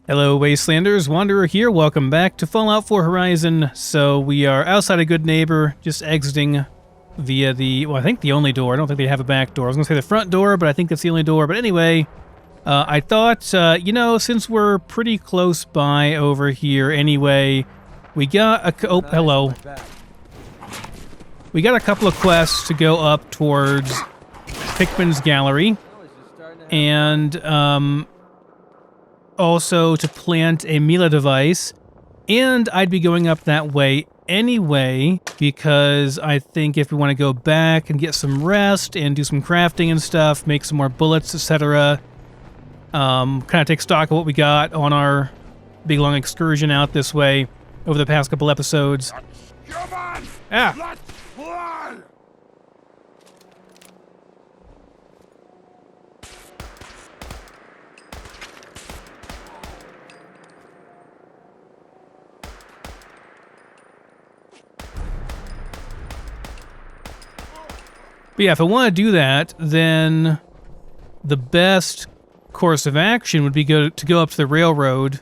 Hello Wastelanders, Wanderer here, welcome back to Fallout 4 Horizon. So we are outside a good neighbor, just exiting via the, well I think the only door, I don't think they have a back door. I was going to say the front door, but I think that's the only door. But anyway, I thought, you know, since we're pretty close by over here anyway, we got a, oh hello. We got a couple of quests to go up towards Pickman's gallery, and also to plant a Mila device, and I'd be going up that way anyway because I think if we want to go back and get some rest and do some crafting and stuff, make some more bullets, etc., kind of take stock of what we got on our big long excursion out this way over the past couple episodes. Come on! Ah! Let's fly! But yeah, if I want to do that, then the best course of action would be to go up to the railroad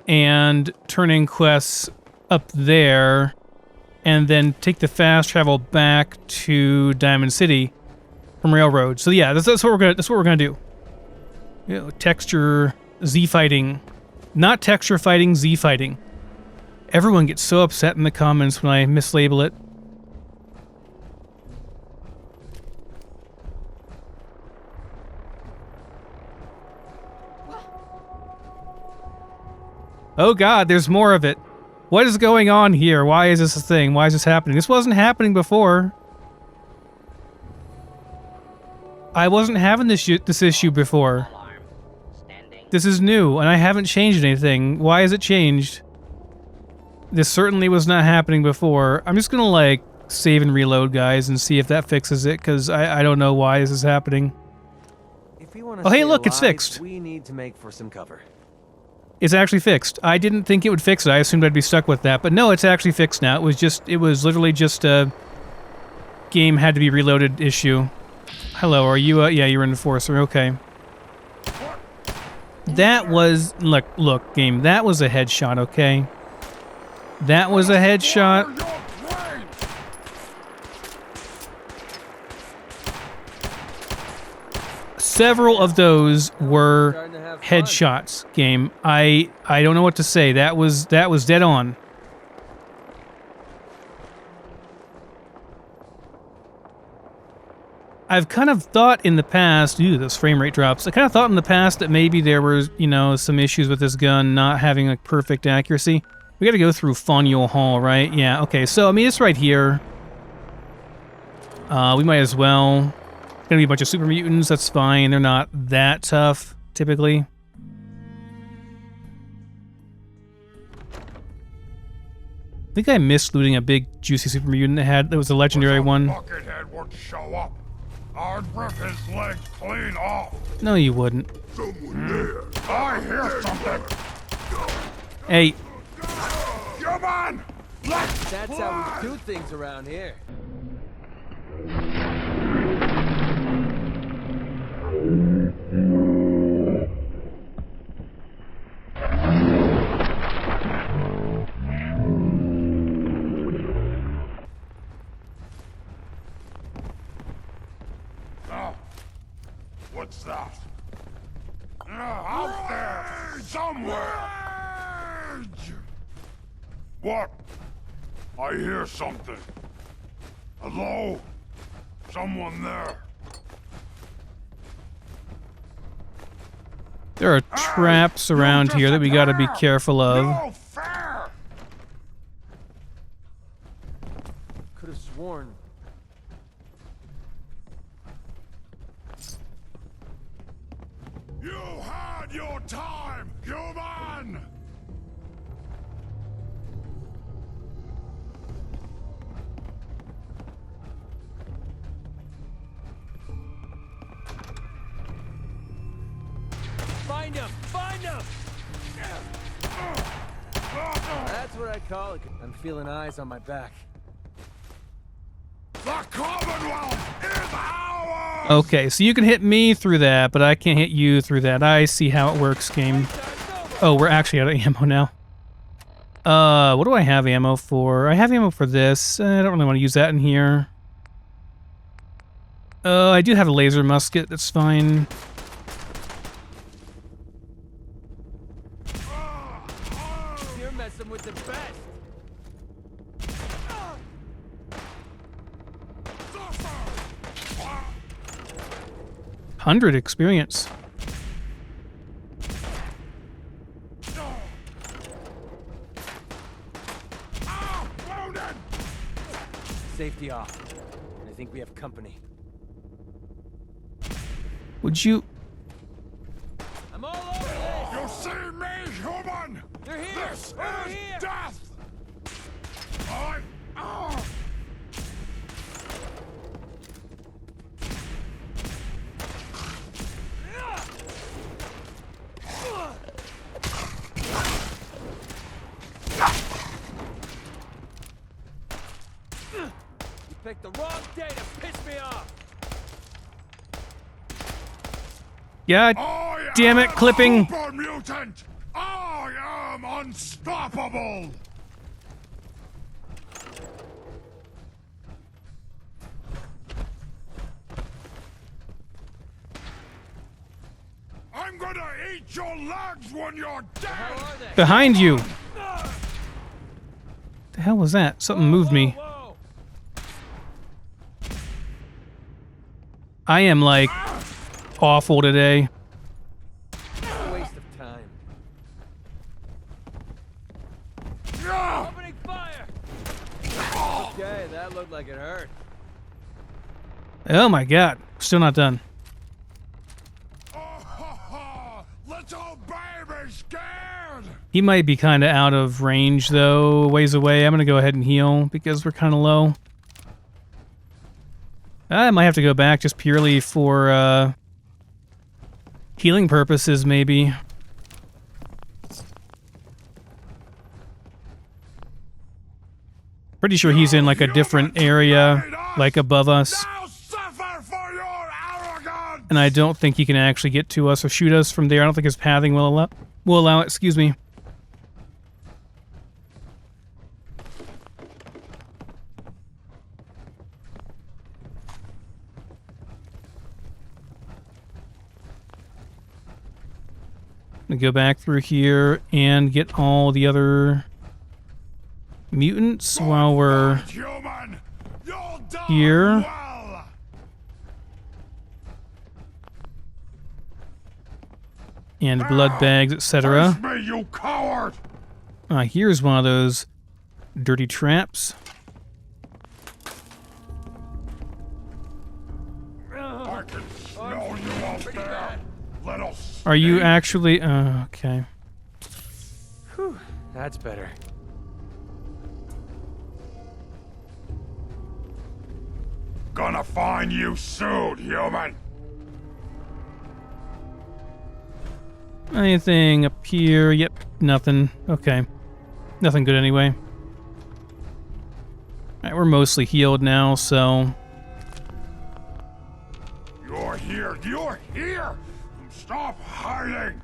and turn in quests up there, and then take the fast travel back to Diamond City from railroad. So yeah, that's what we're gonna do. You know, texture Z fighting, not texture fighting, Z fighting. Everyone gets so upset in the comments when I mislabel it. Oh god, there's more of it. What is going on here? Why is this a thing? Why is this happening? This wasn't happening before. I wasn't having this issue before. This is new, and I haven't changed anything. Why has it changed? This certainly was not happening before. I'm just gonna, like, save and reload, guys, and see if that fixes it, because I don't know why this is happening. Oh, hey, look, it's fixed. We need to make for some cover. It's actually fixed. I didn't think it would fix it. I assumed I'd be stuck with that, but no, it's actually fixed now. It was literally just a game had to be reloaded issue. Hello, are you, yeah, you're an enforcer, okay. That was, look, game, that was a headshot, okay? That was a headshot. Several of those were headshots, game. I don't know what to say. That was dead on. I've kind of thought in the past, ooh, those frame rate drops. I kind of thought in the past that maybe there was, you know, some issues with this gun not having like perfect accuracy. We got to go through Faneuil Hall, right? Yeah. Okay. So I mean, it's right here. We might as well. Gonna be a bunch of super mutants. That's fine. They're not that tough typically. I think I missed looting a big juicy super mutant that was a legendary one. Buckethead would show up. I'd rip his leg clean off. No, you wouldn't. Someone there. I hear something. Hey. Come on. Let's That's fly. how we do things around here. Oh, what's that? Out there somewhere. What? I hear something. Hello? Someone there? There are traps around here that we gotta be careful of. No fair. Could have sworn. You had your time, human! Find him! Find him! That's what I call it. I'm feeling eyes on my back. The Commonwealth is ours! Okay, so you can hit me through that, but I can't hit you through that. I see how it works, game. Oh, we're actually out of ammo now. What do I have ammo for? I have ammo for this. I don't really want to use that in here. I do have a laser musket. That's fine. You're messing with the best. 100 experience. Safety off. I think we have company. Would you... I'm all over this. You see me, human? They're here. This Over is here. death! You picked the wrong day to piss me off. God I damn it, am clipping. Super mutant! I am unstoppable! I'm gonna eat your legs when you're dead! How are they? Behind you. The hell was that? Something moved me. Whoa. I am like awful today. A waste of time. Opening fire. Okay, that looked like it hurt. Oh my god. Still not done. Little baby scared! He might be kind of out of range though, a ways away. I'm gonna go ahead and heal because we're kind of low. I might have to go back just purely for healing purposes, maybe. Pretty sure he's in like a different area, like above us. Now suffer for your arrogance! And I don't think he can actually get to us or shoot us from there. I don't think his pathing will allow it. Excuse me. I'm gonna go back through here and get all the other mutants while we're Human, you'll die here. well. And blood bags, etc. Face me, you coward! Here's one of those dirty traps. I can smell you out there, little Are you snake. actually... okay. Whew, that's better. Gonna find you soon, human. Anything up here? Yep, nothing. Okay. Nothing good anyway. Alright, we're mostly healed now, so... You're here. You're here. Stop hiding.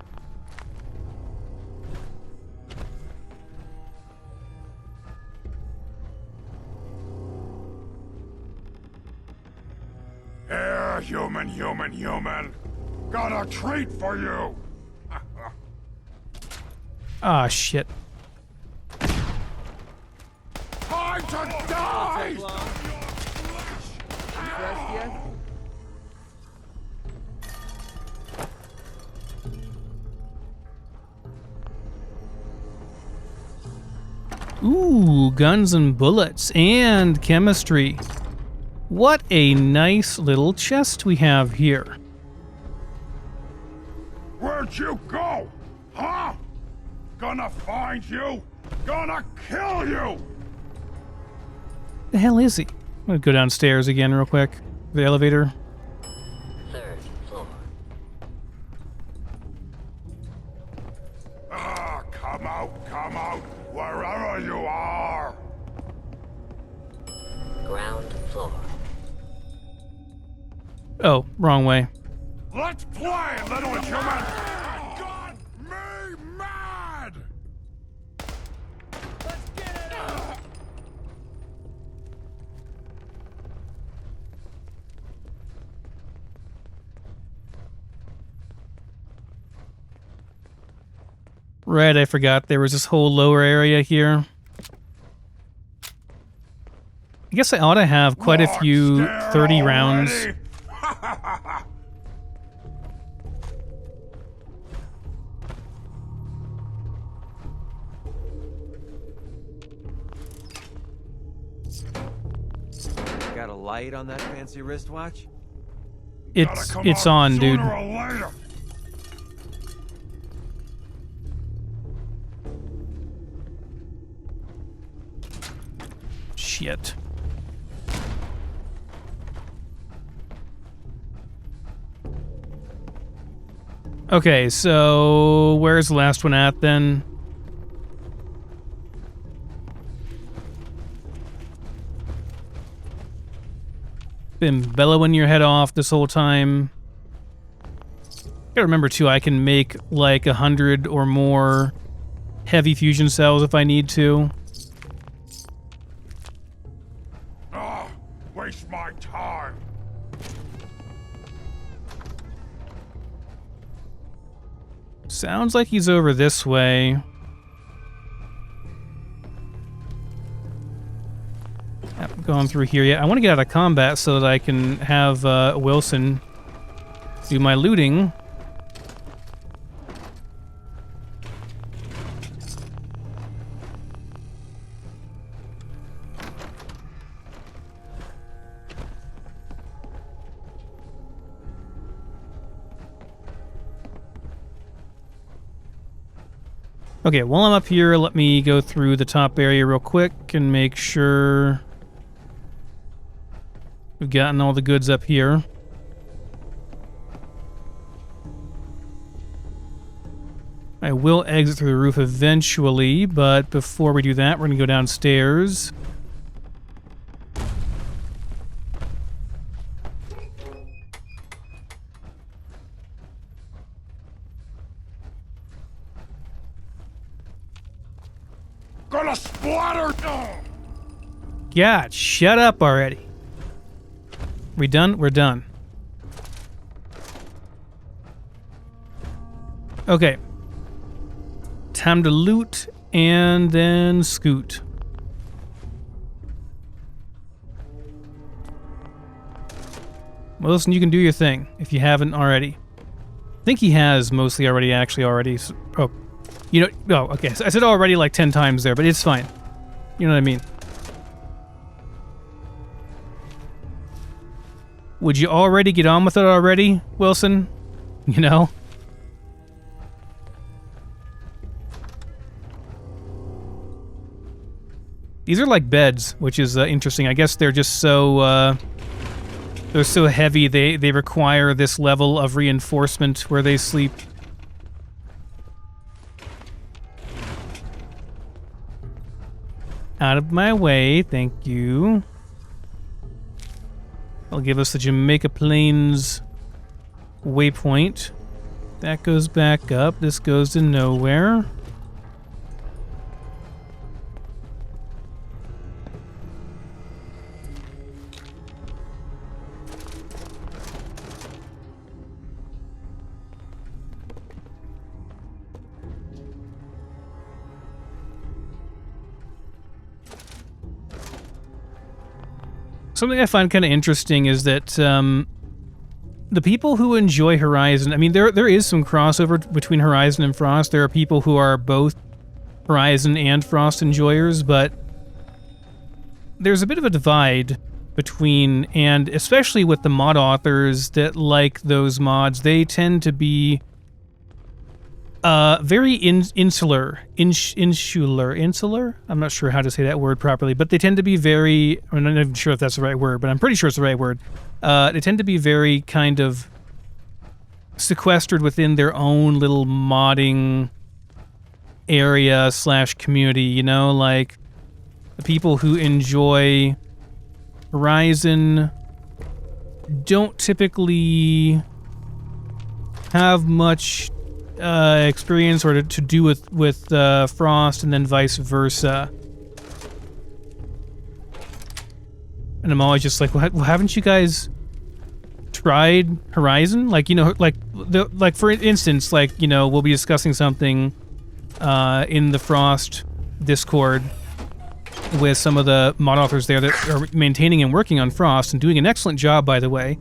Here, human. Got a treat for you. Ah, shit. Time to die. Take long. Refreshed yet? Ooh, guns and bullets and chemistry. What a nice little chest we have here. Where'd you go? Huh? Gonna find you. Gonna kill you. The hell is he? I'm gonna go downstairs again real quick. The elevator. Third floor. Come out, wherever you are. Ground floor. Oh, wrong way. Let's play, little human! Got me mad! Let's get it out! Right, I forgot there was this whole lower area here. I guess I ought to have quite a few Stare 30 rounds. already? Got a light on that fancy wristwatch? Gotta It's come it's out on, dude. sooner or later. Shit. Okay, so where's the last one at then? Been bellowing your head off this whole time. Gotta remember too, I can make like 100 or more heavy fusion cells if I need to. Ah, waste my time. Sounds like he's over this way. Haven't gone through here yet. I want to get out of combat so that I can have Wilson do my looting. Okay, while I'm up here, let me go through the top area real quick and make sure we've gotten all the goods up here. I will exit through the roof eventually, but before we do that, we're going to go downstairs. Gonna splatter! Oh. God, shut up already. We done? We're done. Okay. Time to loot and then scoot. Well, listen, you can do your thing if you haven't already. I think he has mostly already, already. Oh, you know, oh, okay. So I said already like 10 times there, but it's fine. You know what I mean? Would you already get on with it already, Wilson? You know? These are like beds, which is interesting. I guess they're just so they're so heavy. They require this level of reinforcement where they sleep. Out of my way, thank you. I'll give us the Jamaica Plains waypoint. That goes back up. This goes to nowhere. Something I find kind of interesting is that the people who enjoy Horizon, I mean, there is some crossover between Horizon and Frost. There are people who are both Horizon and Frost enjoyers, but there's a bit of a divide between, and especially with the mod authors that like those mods, they tend to be very insular. I'm not sure how to say that word properly, but they tend to be very, I'm not even sure if that's the right word, but I'm pretty sure it's the right word. They tend to be very kind of sequestered within their own little modding area / community, you know, like the people who enjoy Horizon don't typically have much experience or to do with Frost, and then vice versa. And I'm always just like, well, haven't you guys tried Horizon? Like, you know, like for instance, like, you know, we'll be discussing something in the Frost Discord with some of the mod authors there that are maintaining and working on Frost and doing an excellent job, by the way.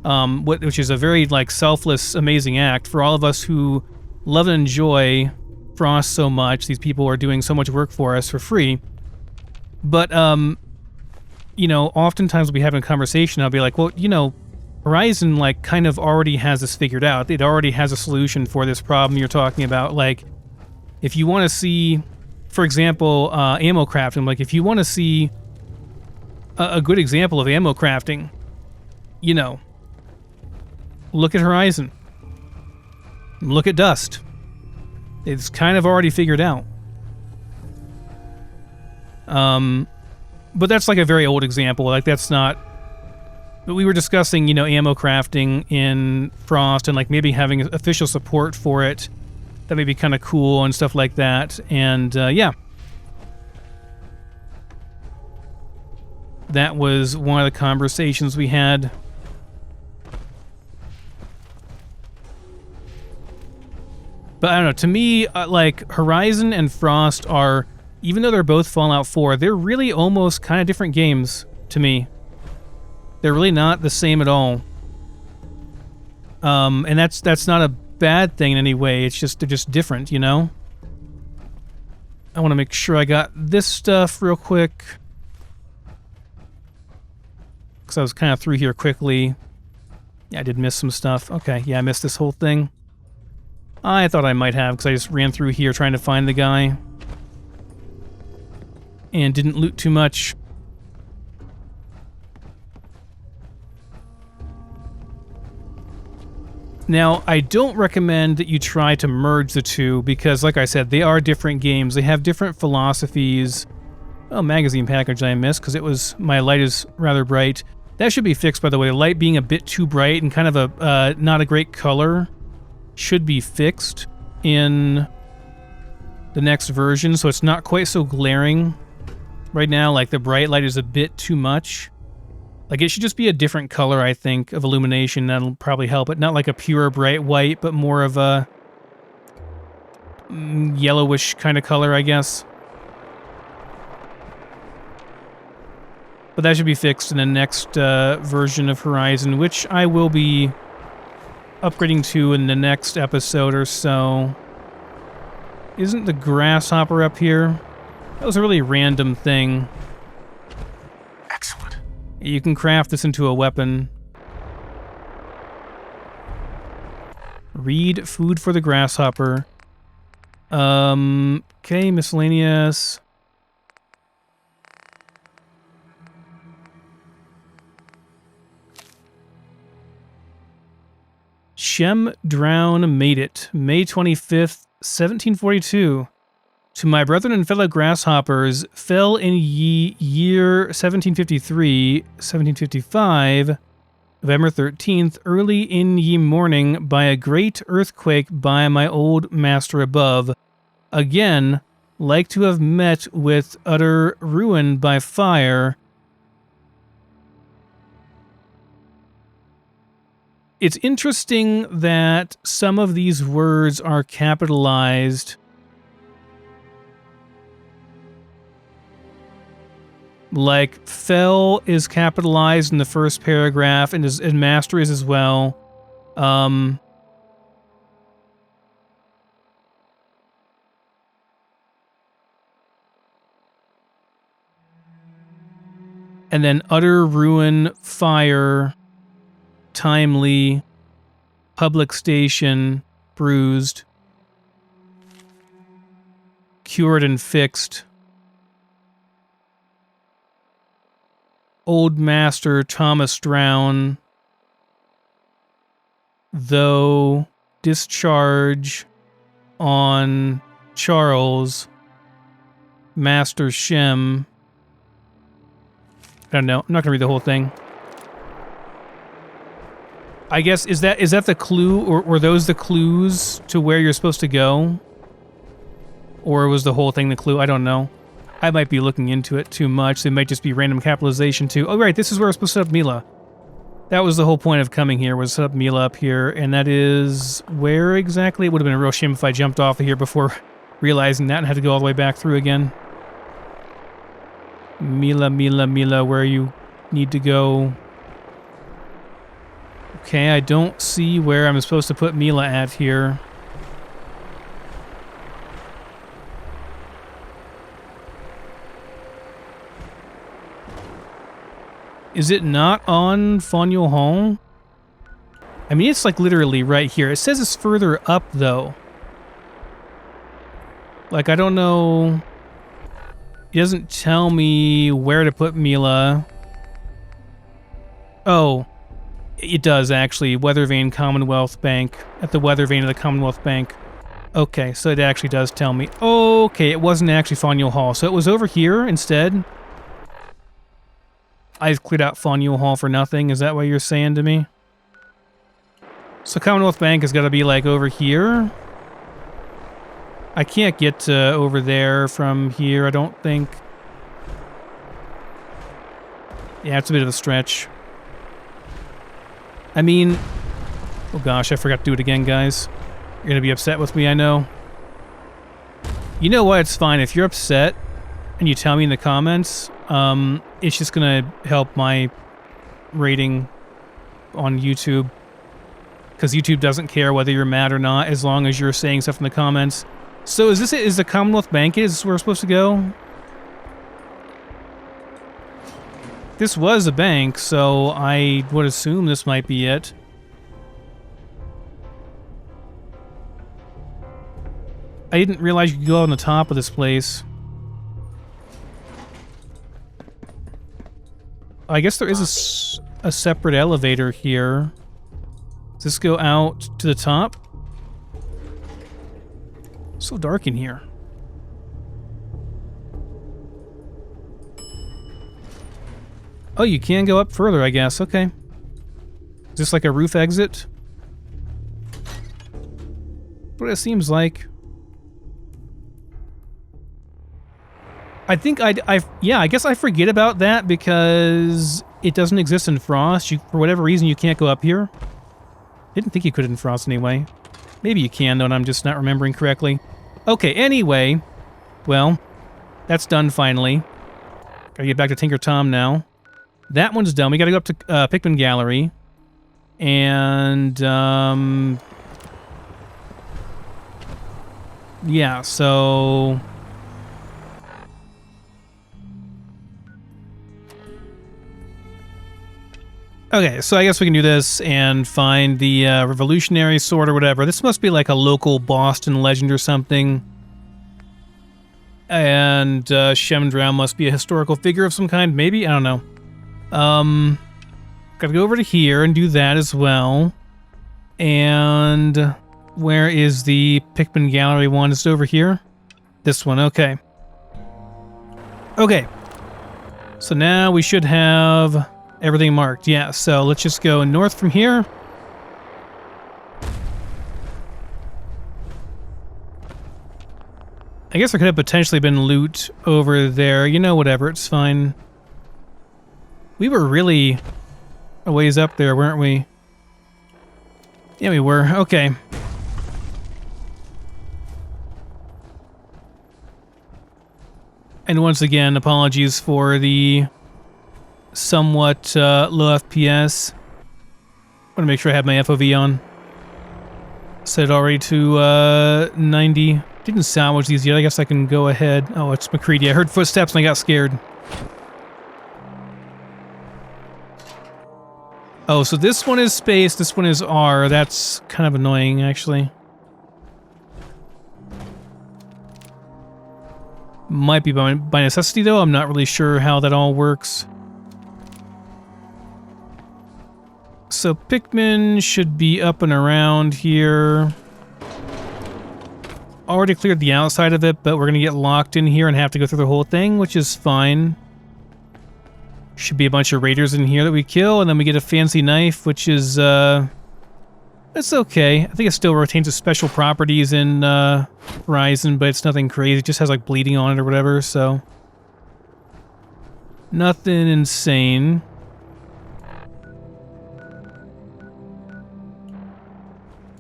Which is a very, like, selfless, amazing act for all of us who love and enjoy Frost so much. These people are doing so much work for us for free. But, you know, oftentimes we'll be having a conversation, I'll be like, well, you know, Horizon, like, kind of already has this figured out. It already has a solution for this problem you're talking about. Like, if you want to see, for example, ammo crafting, like, if you want to see a good example of ammo crafting, you know, look at Horizon. Look at Dust. It's kind of already figured out. But that's like a very old example. Like, that's not... But we were discussing, you know, ammo crafting in Frost and, like, maybe having official support for it. That may be kind of cool and stuff like that. And, yeah. That was one of the conversations we had. But I don't know, to me, like, Horizon and Frost are, even though they're both Fallout 4, they're really almost kind of different games to me. They're really not the same at all. And that's not a bad thing in any way, it's just, they're just different, you know? I want to make sure I got this stuff real quick. Because I was kind of through here quickly. Yeah, I did miss some stuff. Okay, yeah, I missed this whole thing. I thought I might have, because I just ran through here trying to find the guy. And didn't loot too much. Now, I don't recommend that you try to merge the two, because, like I said, they are different games. They have different philosophies. Oh, magazine package I missed, because it was... my light is rather bright. That should be fixed, by the way. Light being a bit too bright and kind of a not a great color should be fixed in the next version, so it's not quite so glaring. Right now, like, the bright light is a bit too much. Like, it should just be a different color, I think, of illumination. That'll probably help it. Not like a pure bright white, but more of a yellowish kind of color, I guess. But that should be fixed in the next version of Horizon, which I will be upgrading to in the next episode or so. Isn't the grasshopper up here? That was a really random thing. Excellent. You can craft this into a weapon. Read food for the grasshopper. Okay, miscellaneous. Shem Drown made it. May 25th, 1742. To my brethren and fellow grasshoppers, fell in ye year 1753, 1755, November 13th, early in ye morning, by a great earthquake by my old master above. Again, like to have met with utter ruin by fire. It's interesting that some of these words are capitalized. Like, fell is capitalized in the first paragraph, and master is as well. And then utter ruin, fire, timely, public station, bruised, cured and fixed. Old Master Thomas Drown, though discharge on Charles, Master Shem. I don't know. I'm not going to read the whole thing. I guess, is that the clue, or were those the clues to where you're supposed to go? Or was the whole thing the clue? I don't know. I might be looking into it too much. It might just be random capitalization too. Oh, right, this is where we're supposed to set up Mila. That was the whole point of coming here, was set up Mila up here, and that is where exactly? It would have been a real shame if I jumped off of here before realizing that and had to go all the way back through again. Mila, Mila, Mila, where you need to go. Okay, I don't see where I'm supposed to put Mila at here. Is it not on Faneuil Hall? I mean, it's like literally right here. It says it's further up, though. Like, I don't know. It doesn't tell me where to put Mila. Oh, it does, actually. Weathervane Commonwealth Bank. At the Weathervane of the Commonwealth Bank. Okay, so it actually does tell me. Okay, it wasn't actually Faneuil Hall. So it was over here instead? I've cleared out Faneuil Hall for nothing. Is that what you're saying to me? So Commonwealth Bank has got to be like over here. I can't get to over there from here, I don't think. Yeah, it's a bit of a stretch. I mean... Oh gosh, I forgot to do it again, guys. You're going to be upset with me, I know. You know what? It's fine. If you're upset and you tell me in the comments... it's just gonna help my rating on YouTube, because YouTube doesn't care whether you're mad or not as long as you're saying stuff in the comments. So is this it? Is the Commonwealth Bank it? Is this where we're supposed to go? This was a bank, so I would assume this might be it. I didn't realize you could go on the top of this place. I guess there is a separate elevator here. Does this go out to the top? So dark in here. Oh, you can go up further, I guess. Okay. Is this like a roof exit? That's what it seems like. I think yeah, I guess I forget about that because it doesn't exist in Frost. For whatever reason, you can't go up here. Didn't think you could in Frost anyway. Maybe you can, though, and I'm just not remembering correctly. Okay, anyway. Well, that's done finally. Gotta get back to Tinker Tom now. That one's done. We gotta go up to Pickman Gallery. And, yeah, so... Okay, so I guess we can do this and find the revolutionary sword or whatever. This must be like a local Boston legend or something. And Shemdrow must be a historical figure of some kind, maybe? I don't know. Gotta go over to here and do that as well. And where is the Pickman Gallery one? Is it over here? This one, okay. Okay. So now we should have... everything marked, yeah. So let's just go north from here. I guess there could have potentially been loot over there. You know, whatever, it's fine. We were really a ways up there, weren't we? Yeah, we were. Okay. And once again, apologies for the... somewhat low FPS. Want to make sure I have my FOV on. Set it already to 90. Didn't salvage these yet. I guess I can go ahead. Oh, it's McCready. I heard footsteps and I got scared. Oh, so this one is space, this one is R. That's kind of annoying, actually. Might be by necessity, though. I'm not really sure how that all works. So Pickman should be up and around here. Already cleared the outside of it, but we're going to get locked in here and have to go through the whole thing, which is fine. Should be a bunch of raiders in here that we kill, and then we get a fancy knife, which is It's okay. I think it still retains its special properties in Horizon, but it's nothing crazy. It just has like bleeding on it or whatever, so nothing insane.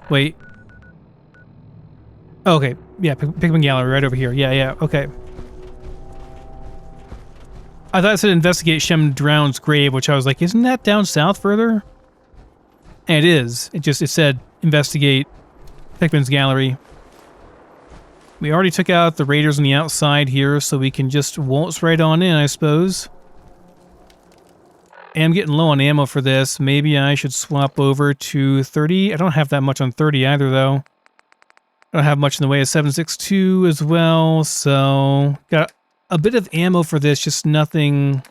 Wait. Oh, okay. Yeah, Pickman Gallery right over here. Yeah, okay. I thought it said investigate Shem Drown's grave, which I was like, isn't that down south further? And it is. It said investigate Pickman's Gallery. We already took out the raiders on the outside here, so we can just waltz right on in, I suppose. I'm getting low on ammo for this. Maybe I should swap over to 30. I don't have that much on 30 either, though. I don't have much in the way of 7.62 as well, so got a bit of ammo for this, just nothing.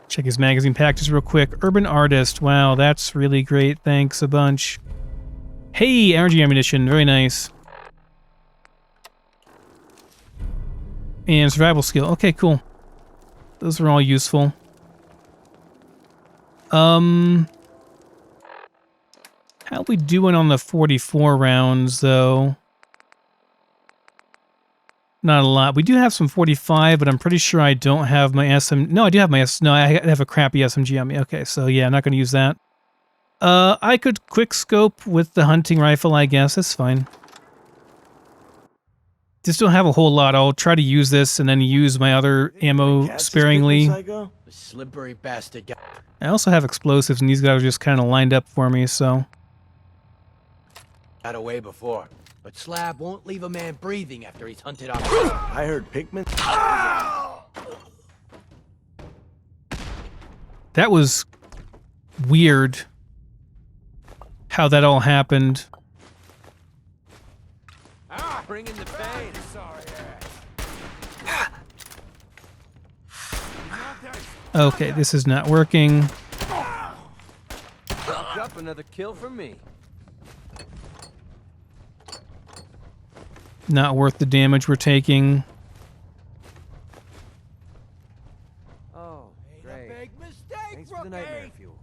Check his magazine pack just real quick. Urban Artist. Wow, that's really great. Thanks a bunch. Hey, energy ammunition. Very nice. And survival skill. Okay, cool. Those are all useful. How we doing on the 44 rounds, though? Not a lot. We do have some 45, but I'm pretty sure I don't have my SM... No, I do have my No, I have a crappy SMG on me. Okay, so yeah, I'm not going to use that. I could quick scope with the hunting rifle, I guess. That's fine. Just don't have a whole lot. I'll try to use this and then use my other ammo sparingly. The slippery bastard. I also have explosives, and these guys are just kind of lined up for me, so... Got away before, but Slab won't leave a man breathing after he's hunted off. I heard Pickman. That was weird how that all happened. Bring in the pain. Sorry. Okay, this is not working. Up another kill for me. Not worth the damage we're taking. Oh, great. Big mistake. Thanks for the nightmare fuel.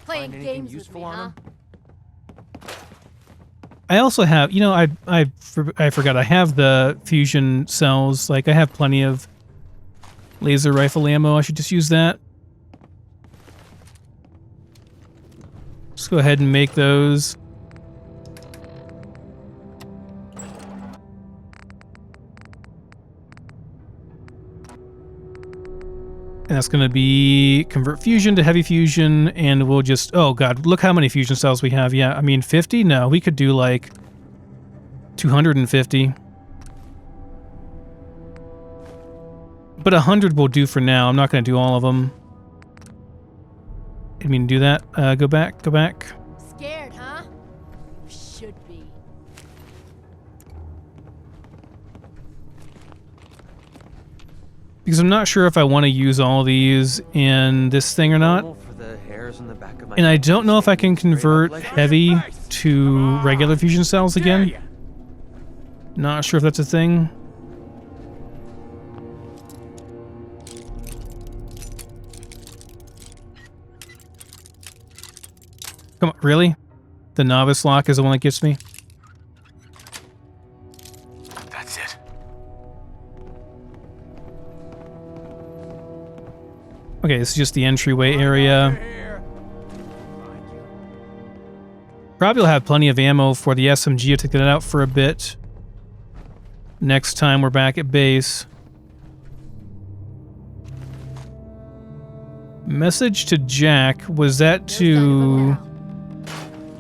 Playing games with me, huh? I also have, you know, I forgot I have the fusion cells. Like, I have plenty of laser rifle ammo. I should just use that. Just go ahead and make those. And that's going to be convert fusion to heavy fusion, and we'll just... Oh, God, look how many fusion cells we have. Yeah, I mean, 50? No, we could do, like, 250. But 100 will do for now. I'm not going to do all of them. Didn't mean to do that. Go back, go back. Scared, huh? You should be. Because I'm not sure if I want to use all these in this thing or not. And I don't know if I can convert heavy to regular fusion cells again. Not sure if that's a thing. Come on, really? The novice lock is the one that gets me? That's it. Okay, this is just the entryway area. Probably will have plenty of ammo for the SMG. I'll take that out for a bit. Next time we're back at base. Message to Jack. Was that to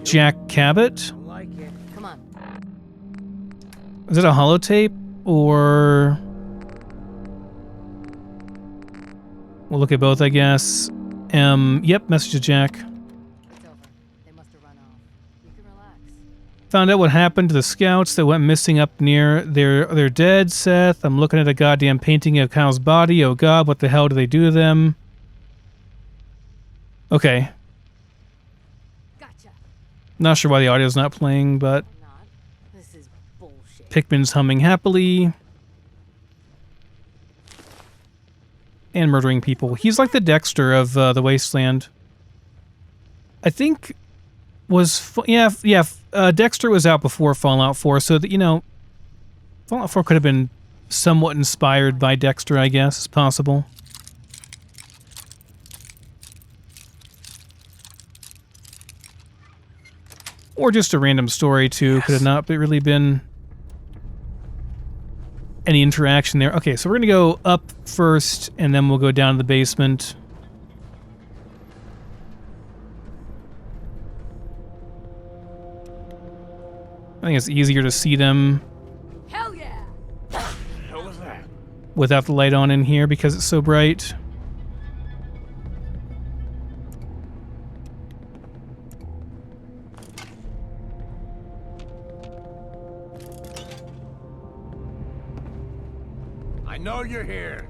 Jack Cabot? Come on. Is it a holotape or... We'll look at both, I guess. Yep, message to Jack. It's over. They must have run off. We can relax. Found out what happened to the scouts that went missing up near. They're dead, Seth. I'm looking at a goddamn painting of Kyle's body. Oh God, what the hell do they do to them? Okay. Gotcha. Not sure why the audio's not playing, but Not. This is bullshit. Pickman's humming happily. and murdering people. He's like the Dexter of the Wasteland. I think Dexter was out before Fallout 4, so that, you know, Fallout 4 could have been somewhat inspired by Dexter, I guess. It's possible. Or just a random story, too. Could have not really been any interaction there. Okay, so we're going to go up first, and then we'll go down to the basement. I think it's easier to see them Hell yeah! Hell was that? without the light on in here because it's so bright. I know you're here.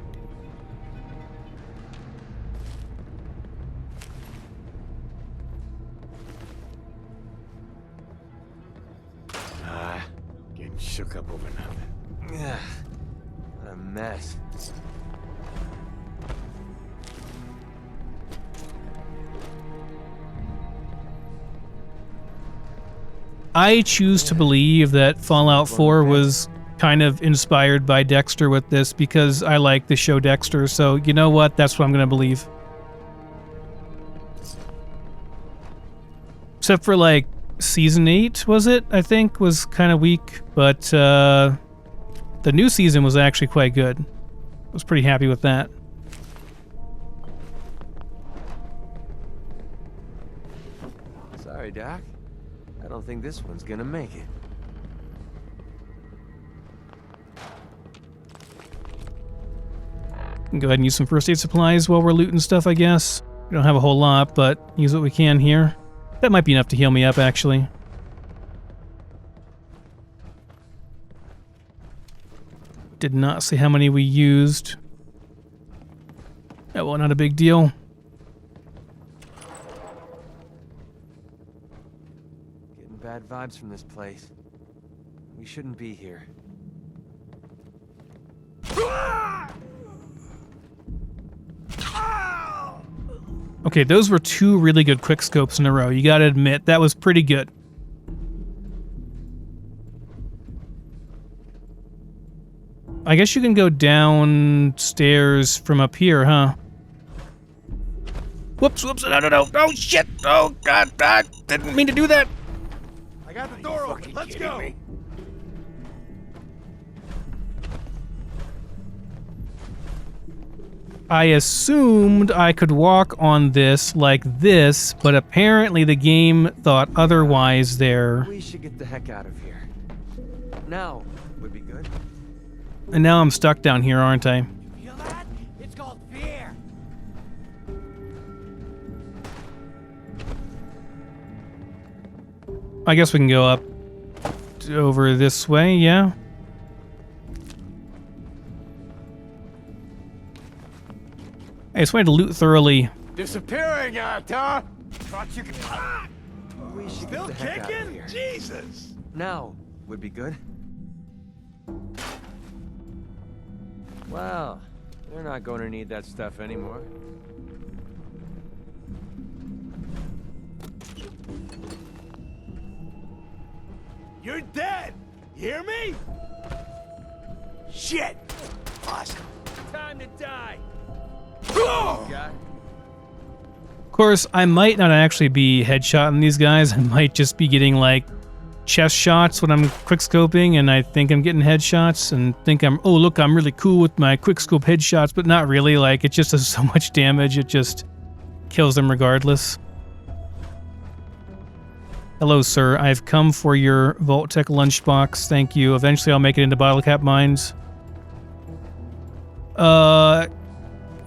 Getting shook up over nothing. Ugh, what a mess. I choose to believe that Fallout 4 was kind of inspired by Dexter with this because I like the show Dexter, so you know what? That's what I'm going to believe. Except for, like, Season 8, was it? I think was kind of weak, but the new season was actually quite good. I was pretty happy with that. Sorry, Doc. I don't think this one's gonna make it. Can go ahead and use some first aid supplies while we're looting stuff, I guess. We don't have a whole lot, but use what we can here. That might be enough to heal me up, actually. Did not see how many we used. Oh, well, not a big deal. Getting bad vibes from this place. We shouldn't be here. Okay, those were two really good quick scopes in a row. You gotta admit, that was pretty good. I guess you can go downstairs from up here, huh? Whoops, no, oh shit, oh god, didn't mean to do that. I got the door open, let's go! I assumed I could walk on this like this, but apparently the game thought otherwise there. We should get the heck out of here. Now would be good. And now I'm stuck down here, aren't I? Feel that? It's called fear. I guess we can go up over this way, yeah? I just wanted to loot thoroughly. Disappearing act, huh? Thought you could. We should Still get the heck out of kicking? here. Jesus! Now would be good. Well, they're not going to need that stuff anymore. You're dead! You hear me? Shit! Awesome. Time to die. Oh! God. Of course, I might not actually be headshotting these guys. I might just be getting, like, chest shots when I'm quickscoping, and I think I'm getting headshots, and think I'm, oh, look, I'm really cool with my quickscope headshots, but not really. Like, it just does so much damage, it just kills them regardless. Hello, sir. I've come for your Vault-Tec lunchbox. Thank you. Eventually, I'll make it into bottle cap mines.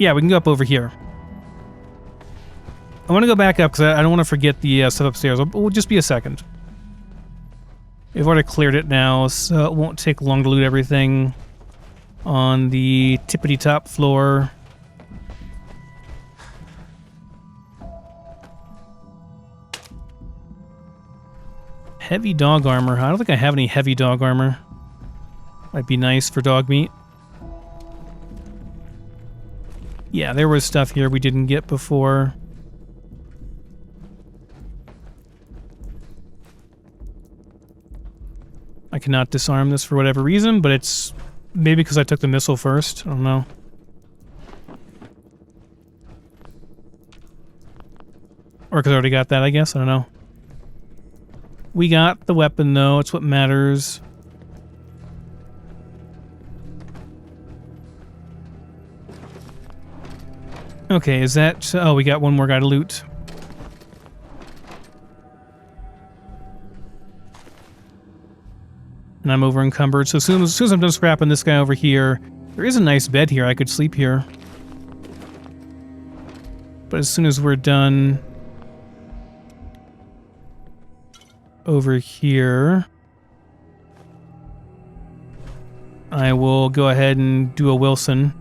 Yeah, we can go up over here. I want to go back up because I don't want to forget the stuff upstairs. It'll just be a second. We've already cleared it now, so it won't take long to loot everything on the tippity-top floor. Heavy dog armor. I don't think I have any heavy dog armor. Might be nice for dog meat. Yeah, there was stuff here we didn't get before. I cannot disarm this for whatever reason, but it's maybe because I took the missile first. I don't know. Or because I already got that, I guess. I don't know. We got the weapon, though. It's what matters. Okay, is that... Oh, we got one more guy to loot. And I'm over encumbered, so as soon as I'm done scrapping this guy over here, there is a nice bed here. I could sleep here. But as soon as we're done over here, I will go ahead and do a Wilson.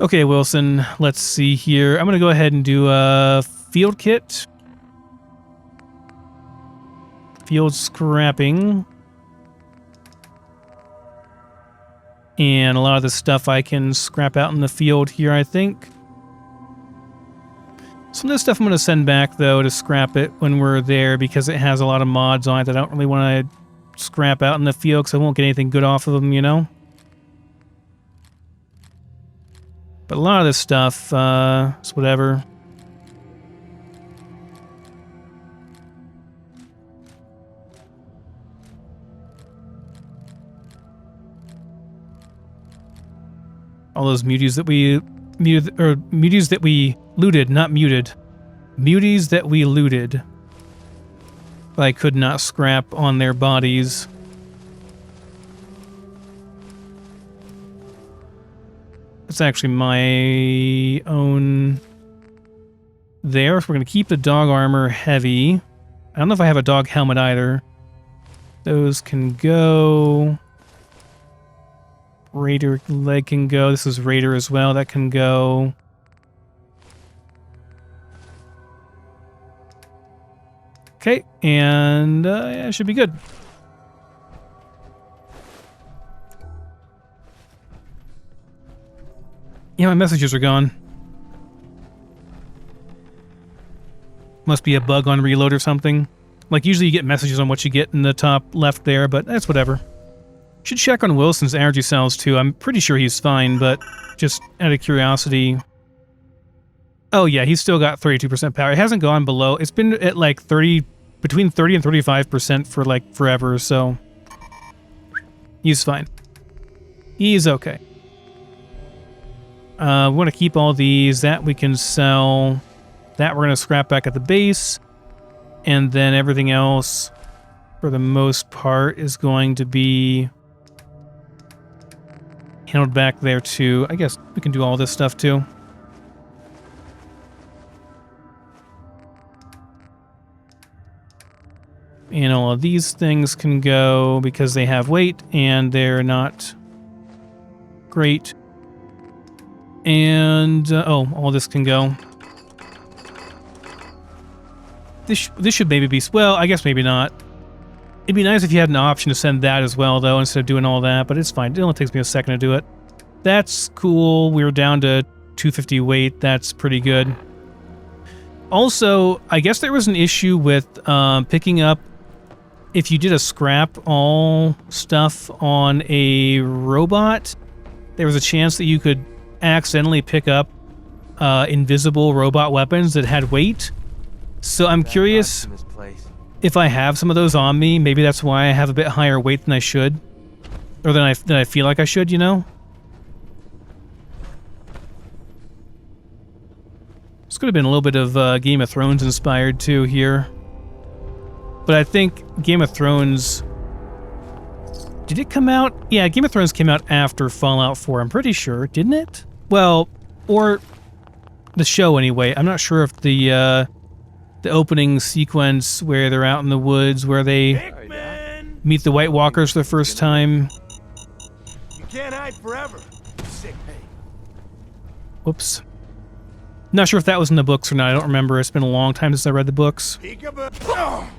Okay, Wilson, let's see here. I'm going to go ahead and do a field kit. Field scrapping. And a lot of the stuff I can scrap out in the field here, I think. Some of this stuff I'm going to send back, though, to scrap it when we're there because it has a lot of mods on it that I don't really want to scrap out in the field because I won't get anything good off of them, you know? But a lot of this stuff, is whatever. All those muties that we muties that we looted, not muted. Muties that we looted. But I could not scrap on their bodies. It's actually my own there. So we're going to keep the dog armor heavy. I don't know if I have a dog helmet either. Those can go. Raider leg can go. This is Raider as well. That can go. Okay, and yeah, it should be good. Yeah, my messages are gone. Must be a bug on reload or something. Like, usually you get messages on what you get in the top left there, but that's whatever. Should check on Wilson's energy cells, too. I'm pretty sure he's fine, but just out of curiosity... Oh, yeah, he's still got 32% power. It hasn't gone below... It's been at, like, between 30 and 35% for, like, forever, so... He's fine. He's okay. We want to keep all these. That we can sell. That we're going to scrap back at the base. And then everything else, for the most part, is going to be handled back there too. I guess we can do all this stuff too. And all of these things can go because they have weight and they're not great. And, oh, all this can go. This should maybe be... Well, I guess maybe not. It'd be nice if you had an option to send that as well, though, instead of doing all that, but it's fine. It only takes me a second to do it. That's cool. We're down to 250 weight. That's pretty good. Also, I guess there was an issue with picking up... If you did a scrap all stuff on a robot, there was a chance that you could accidentally pick up invisible robot weapons that had weight. So I'm curious if I have some of those on me. Maybe that's why I have a bit higher weight than I should, or than I feel like I should. You know. This could have been a little bit of Game of Thrones inspired too here, but I think Game of Thrones. Did it come out? Yeah, Game of Thrones came out after Fallout 4. I'm pretty sure, didn't it? Well, or the show anyway. I'm not sure if the opening sequence where they're out in the woods where they Pickman! meet the White Walkers for the first time. You can't hide forever. Sick pay. Whoops. Not sure if that was in the books or not. I don't remember. It's been a long time since I read the books. Peekaboo.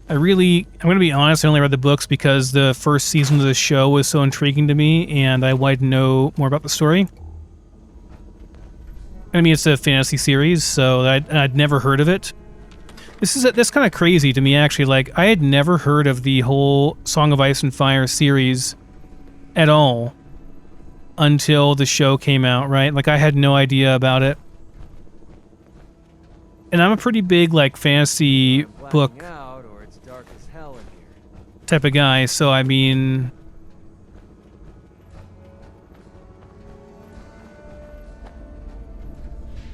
I'm going to be honest, I only read the books because the first season of the show was so intriguing to me, and I wanted to know more about the story. I mean, it's a fantasy series, so I'd never heard of it. That's kind of crazy to me, actually. Like, I had never heard of the whole Song of Ice and Fire series at all until the show came out, right? Like, I had no idea about it. And I'm a pretty big, like, fantasy book Out or it's dark as hell in here. type of guy, so I mean...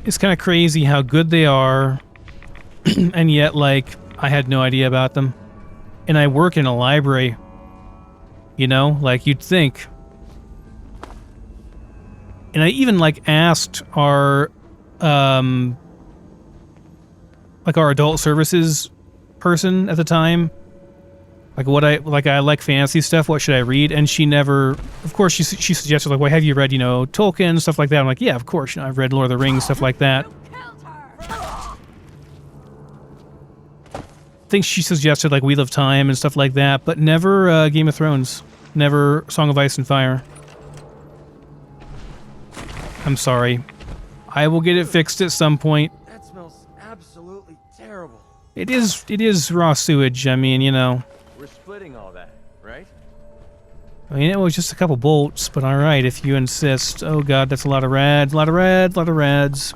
It's kind of crazy how good they are, and yet, like, I had no idea about them. And I work in a library, you know? Like, you'd think. And I even, like, asked our, like, our adult services person at the time, like, I like fantasy stuff, what should I read? And she never, of course, she suggested, like, well, have you read, you know, Tolkien, stuff like that? I'm like, yeah, of course, you know, I've read Lord of the Rings, stuff like that. I think she suggested, like, Wheel of Time and stuff like that, but never Game of Thrones. Never Song of Ice and Fire. I'm sorry. I will get it fixed at some point. That smells absolutely terrible. It is raw sewage, I mean, you know. We're splitting all that, right? I mean, it was just a couple bolts, but alright, if you insist. Oh god, that's a lot of rads, a lot of rads.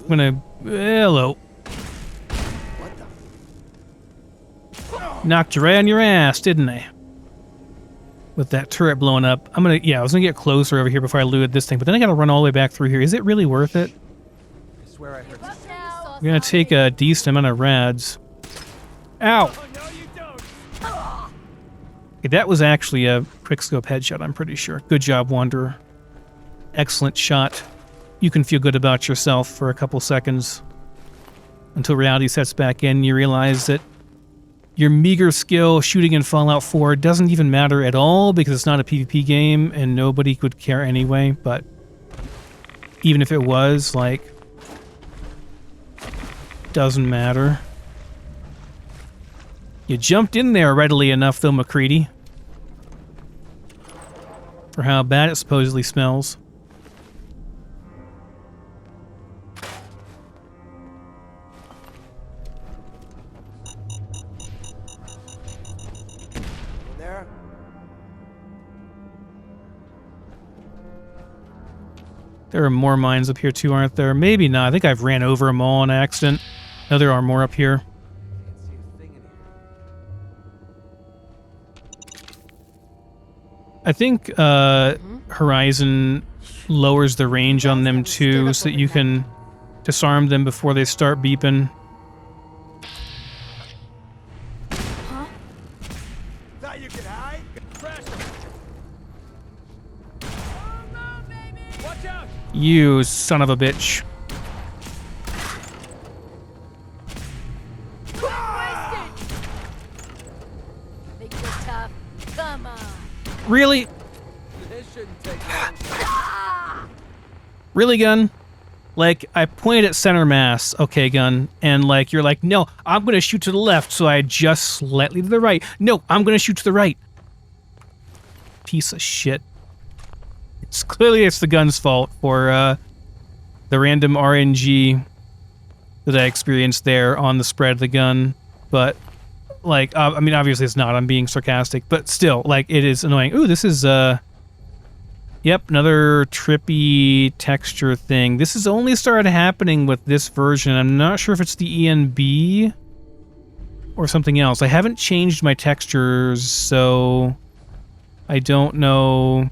I'm gonna... Hello. What the? Knocked you right on your ass, didn't I? With that turret blowing up. I was gonna get closer over here before I looted this thing, but then I gotta run all the way back through here. Is it really worth it? I swear I heard something. I'm gonna take a decent amount of rads. Ow! Oh, no, you don't. Okay, that was actually a quickscope headshot, I'm pretty sure. Good job, Wanderer. Excellent shot. You can feel good about yourself for a couple seconds until reality sets back in. You realize that your meager skill shooting in Fallout 4 doesn't even matter at all because it's not a PvP game and nobody would care anyway, but even if it was, like, doesn't matter. You jumped in there readily enough, though, McCready, for how bad it supposedly smells. There. There are more mines up here too, aren't there? Maybe not. I think I've ran over them all on accident. No, there are more up here. Can't see a thing in here. I think Horizon lowers the range on them too, so that you can disarm them before they start beeping. Thought you could hide? Pressure. Oh, no, baby! Watch out! You son of a bitch. Think you're tough? Come on. Really? This shouldn't take long. Really, gun? Like, I pointed at center mass, okay, gun, and, like, you're like, no, I'm gonna shoot to the left, so I adjust slightly to the right. No, I'm gonna shoot to the right. Piece of shit. It's clearly the gun's fault for, the random RNG that I experienced there on the spread of the gun, but, like, I mean, obviously it's not, I'm being sarcastic, but still, like, it is annoying. Ooh, this is, yep, another trippy texture thing. This has only started happening with this version. I'm not sure if it's the ENB or something else. I haven't changed my textures, so I don't know.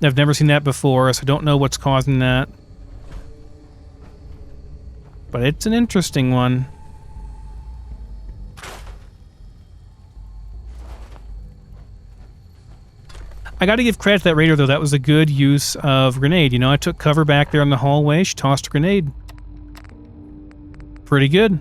I've never seen that before, so I don't know what's causing that. But it's an interesting one. I got to give credit to that raider, though. That was a good use of grenade. You know, I took cover back there in the hallway. She tossed a grenade. Pretty good.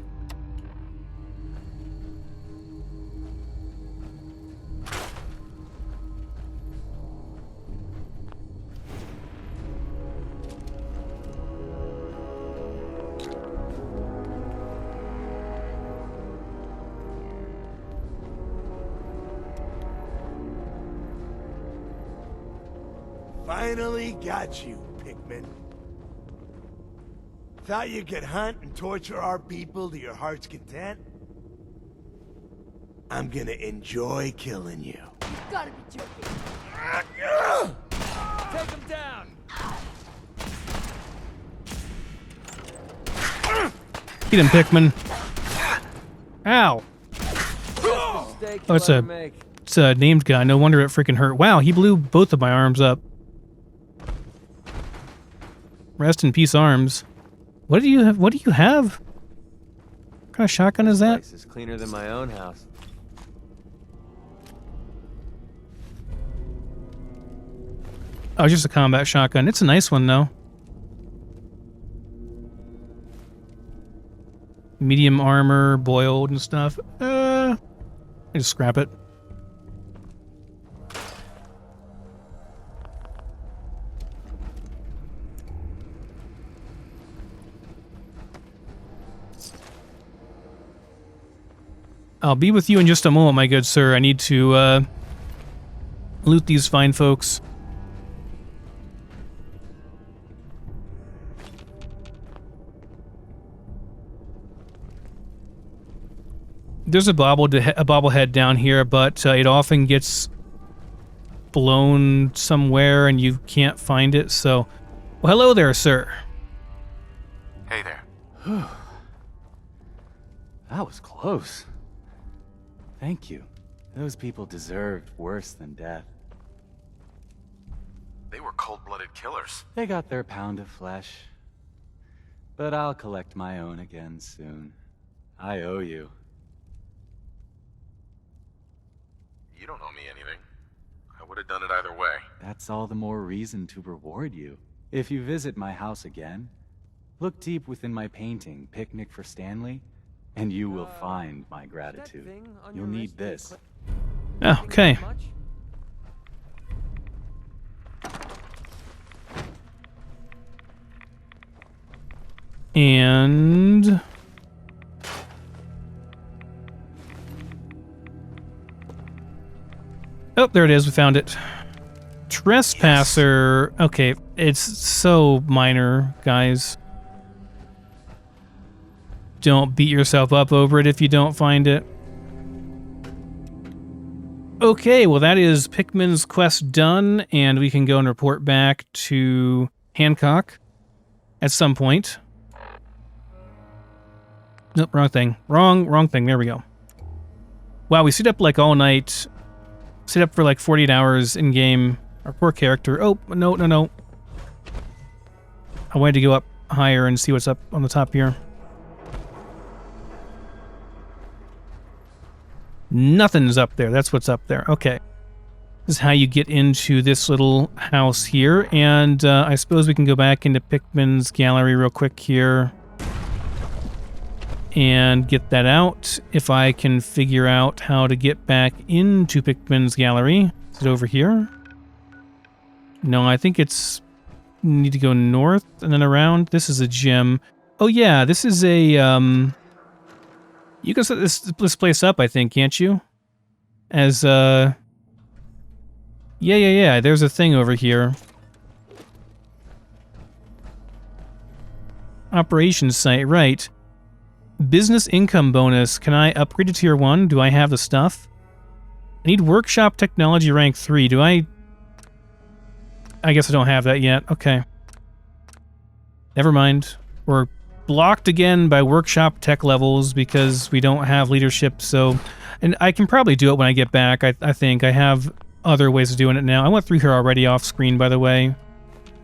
Finally got you, Pickman. Thought you could hunt and torture our people to your heart's content? I'm gonna enjoy killing you. You gotta be joking. Take him down! Get him, Pickman. Ow. Oh, it's a named guy. No wonder it freaking hurt. Wow, he blew both of my arms up. Rest in peace, arms. What do you have? What do you have? What kind of shotgun is that? This is cleaner than my own house. Oh, just a combat shotgun. It's a nice one, though. Medium armor, boiled and stuff. I just scrap it. I'll be with you in just a moment, my good sir. I need to loot these fine folks. There's a bobblehead down here, but it often gets blown somewhere and you can't find it, so... Well, hello there, sir. Hey there. That was close. Thank you. Those people deserved worse than death. They were cold-blooded killers. They got their pound of flesh. But I'll collect my own again soon. I owe you. You don't owe me anything. I would have done it either way. That's all the more reason to reward you. If you visit my house again, look deep within my painting, Picnic for Stanley, and you will find my gratitude. You'll need this. Oh, okay. And... oh, there it is. We found it. Trespasser. Yes. Okay, it's so minor, guys. Don't beat yourself up over it if you don't find it. Okay, well that is Pickman's quest done, and we can go and report back to Hancock at some point. Nope, wrong thing. Wrong thing. There we go. Wow, we stayed up like all night. Stayed up for like 48 hours in game. Our poor character. Oh, no. I wanted to go up higher and see what's up on the top here. Nothing's up there. That's what's up there. Okay. This is how you get into this little house here. And I suppose we can go back into Pickman's gallery real quick here. And get that out. If I can figure out how to get back into Pickman's gallery. Is it over here? No, I think it's... need to go north and then around. This is a gym. Oh yeah, this is a... You can set this place up, I think, can't you? As, Yeah, there's a thing over here. Operations site, right. Business income bonus. Can I upgrade to tier 1? Do I have the stuff? I need workshop technology rank 3. Do I guess I don't have that yet. Okay. Never mind. We're blocked again by workshop tech levels because we don't have leadership, so... And I can probably do it when I get back. I think I have other ways of doing it now. I went through here already off screen, by the way.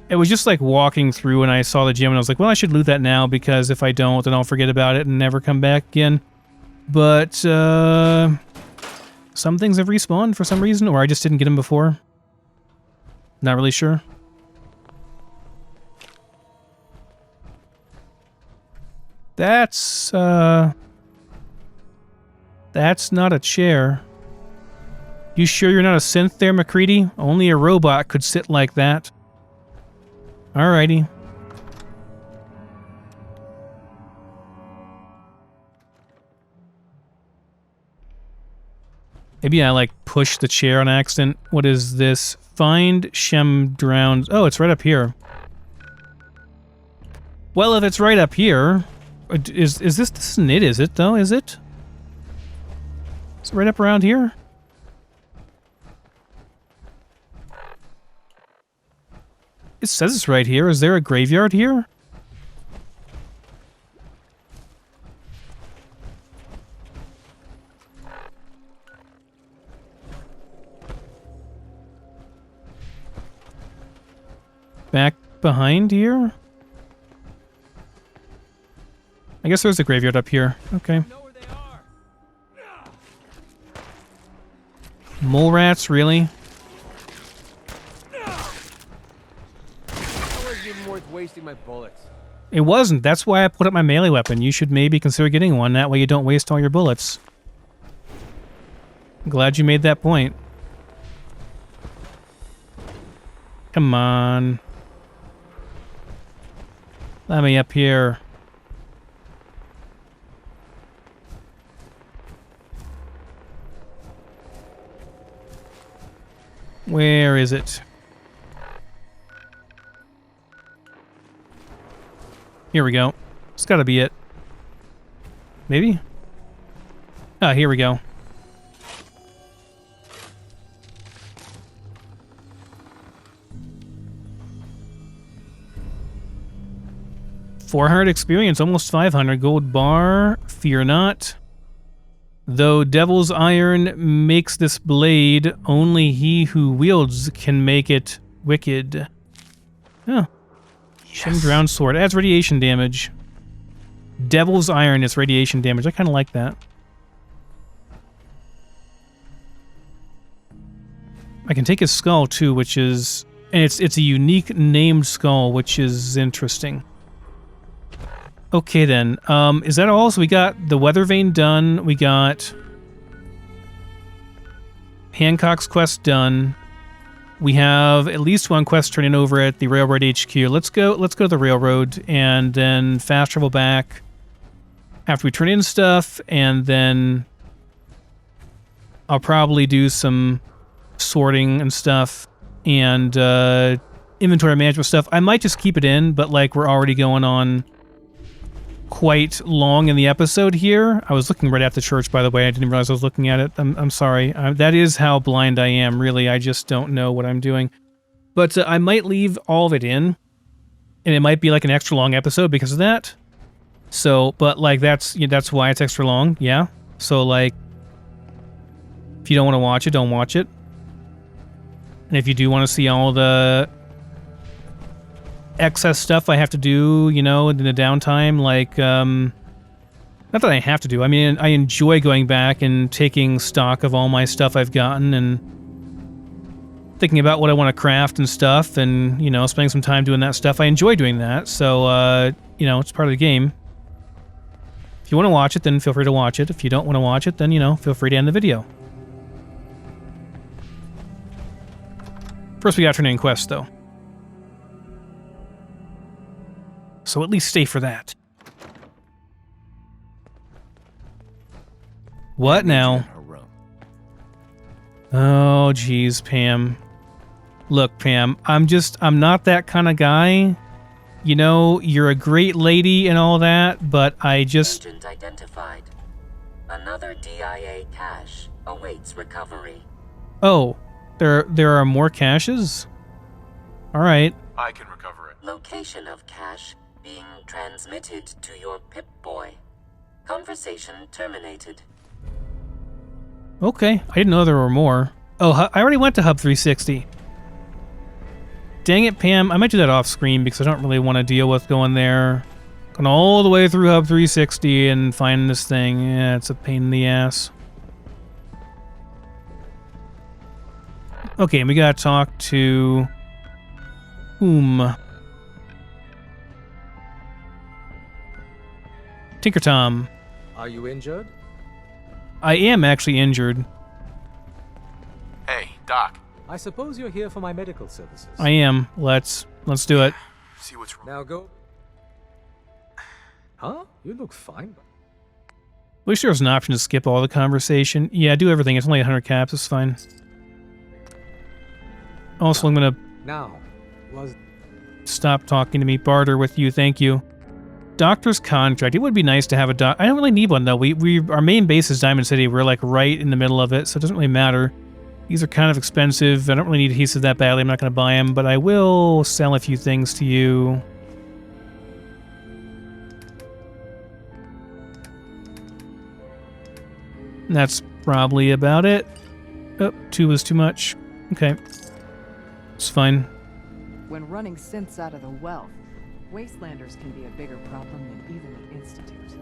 It was just like walking through and I saw the gym and I was like, well, I should loot that now because if I don't, then I'll forget about it and never come back again. But, some things have respawned for some reason, or I just didn't get them before. Not really sure. That's not a chair. You sure you're not a synth there, McCready? Only a robot could sit like that. Alrighty. Maybe I, like, pushed the chair on accident. What is this? Find Shem drowned. Oh, it's right up here. Well, if it's right up here... This isn't it, is it, though? Is it? Is it right up around here? It says it's right here. Is there a graveyard here? Back behind here? I guess there's a graveyard up here. Okay. Mole rats, really? Worth wasting my bullets. It wasn't. That's why I put up my melee weapon. You should maybe consider getting one. That way you don't waste all your bullets. I'm glad you made that point. Come on. Let me up here. Where is it? Here we go. It's gotta be it. Maybe? Ah, here we go. $400 experience, almost 500 gold bar. Fear not. Though Devil's Iron makes this blade, only he who wields can make it wicked. Oh. Shem Drowned Sword. Adds radiation damage. Devil's Iron is radiation damage. I kind of like that. I can take his skull too, which is... And it's a unique named skull, which is interesting. Okay then. Is that all? So we got the Weather Vane done. We got Hancock's quest done. We have at least one quest turning over at the Railroad HQ. Let's go to the Railroad and then fast travel back after we turn in stuff, and then I'll probably do some sorting and stuff and inventory management stuff. I might just keep it in, but like we're already going on quite long in the episode here. I was looking right at the church, by the way. I didn't realize I was looking at it. I'm sorry. That is how blind I am, really. I just don't know what I'm doing. But I might leave all of it in, and it might be like an extra long episode because of that. So, but like that's why it's extra long, yeah? So like, if you don't want to watch it, don't watch it. And if you do want to see all the excess stuff I have to do, you know, in the downtime, like, not that I have to do. I mean, I enjoy going back and taking stock of all my stuff I've gotten and thinking about what I want to craft and stuff and, you know, spending some time doing that stuff. I enjoy doing that, so, you know, it's part of the game. If you want to watch it, then feel free to watch it. If you don't want to watch it, then, you know, feel free to end the video. First, we gotta turn in quests, though. So at least stay for that. What now? Oh, geez, Pam. Look, Pam, I'm not that kind of guy. You know, you're a great lady and all that, but I just... Agent identified. Another DIA cache awaits recovery. Oh, there are more caches? All right. I can recover it. Location of cache being transmitted to your Pip-Boy. Conversation terminated. Okay, I didn't know there were more. Oh, I already went to Hub 360. Dang it, Pam. I might do that off screen because I don't really want to deal with going there. Going all the way through Hub 360 and finding this thing. Yeah, it's a pain in the ass. Okay, we gotta talk to Tinker Tom. Are you injured? I am actually injured. Hey, Doc. I suppose you're here for my medical services. I am. Let's do it. See what's wrong. Now go. Huh? You look fine. At least there's an option to skip all the conversation. Yeah, do everything. It's only 100 caps. It's fine. Also, I'm gonna Now, was stop talking to me. Barter with you. Thank you. Doctor's contract. It would be nice to have a doc. I don't really need one though. Our main base is Diamond City. We're like right in the middle of it, so it doesn't really matter. These are kind of expensive. I don't really need adhesive that badly. I'm not going to buy them, but I will sell a few things to you. And that's probably about it. Oh, 2 was too much. Okay. It's fine. When running synths out of the wealth, wastelanders can be a bigger problem than even the Institute.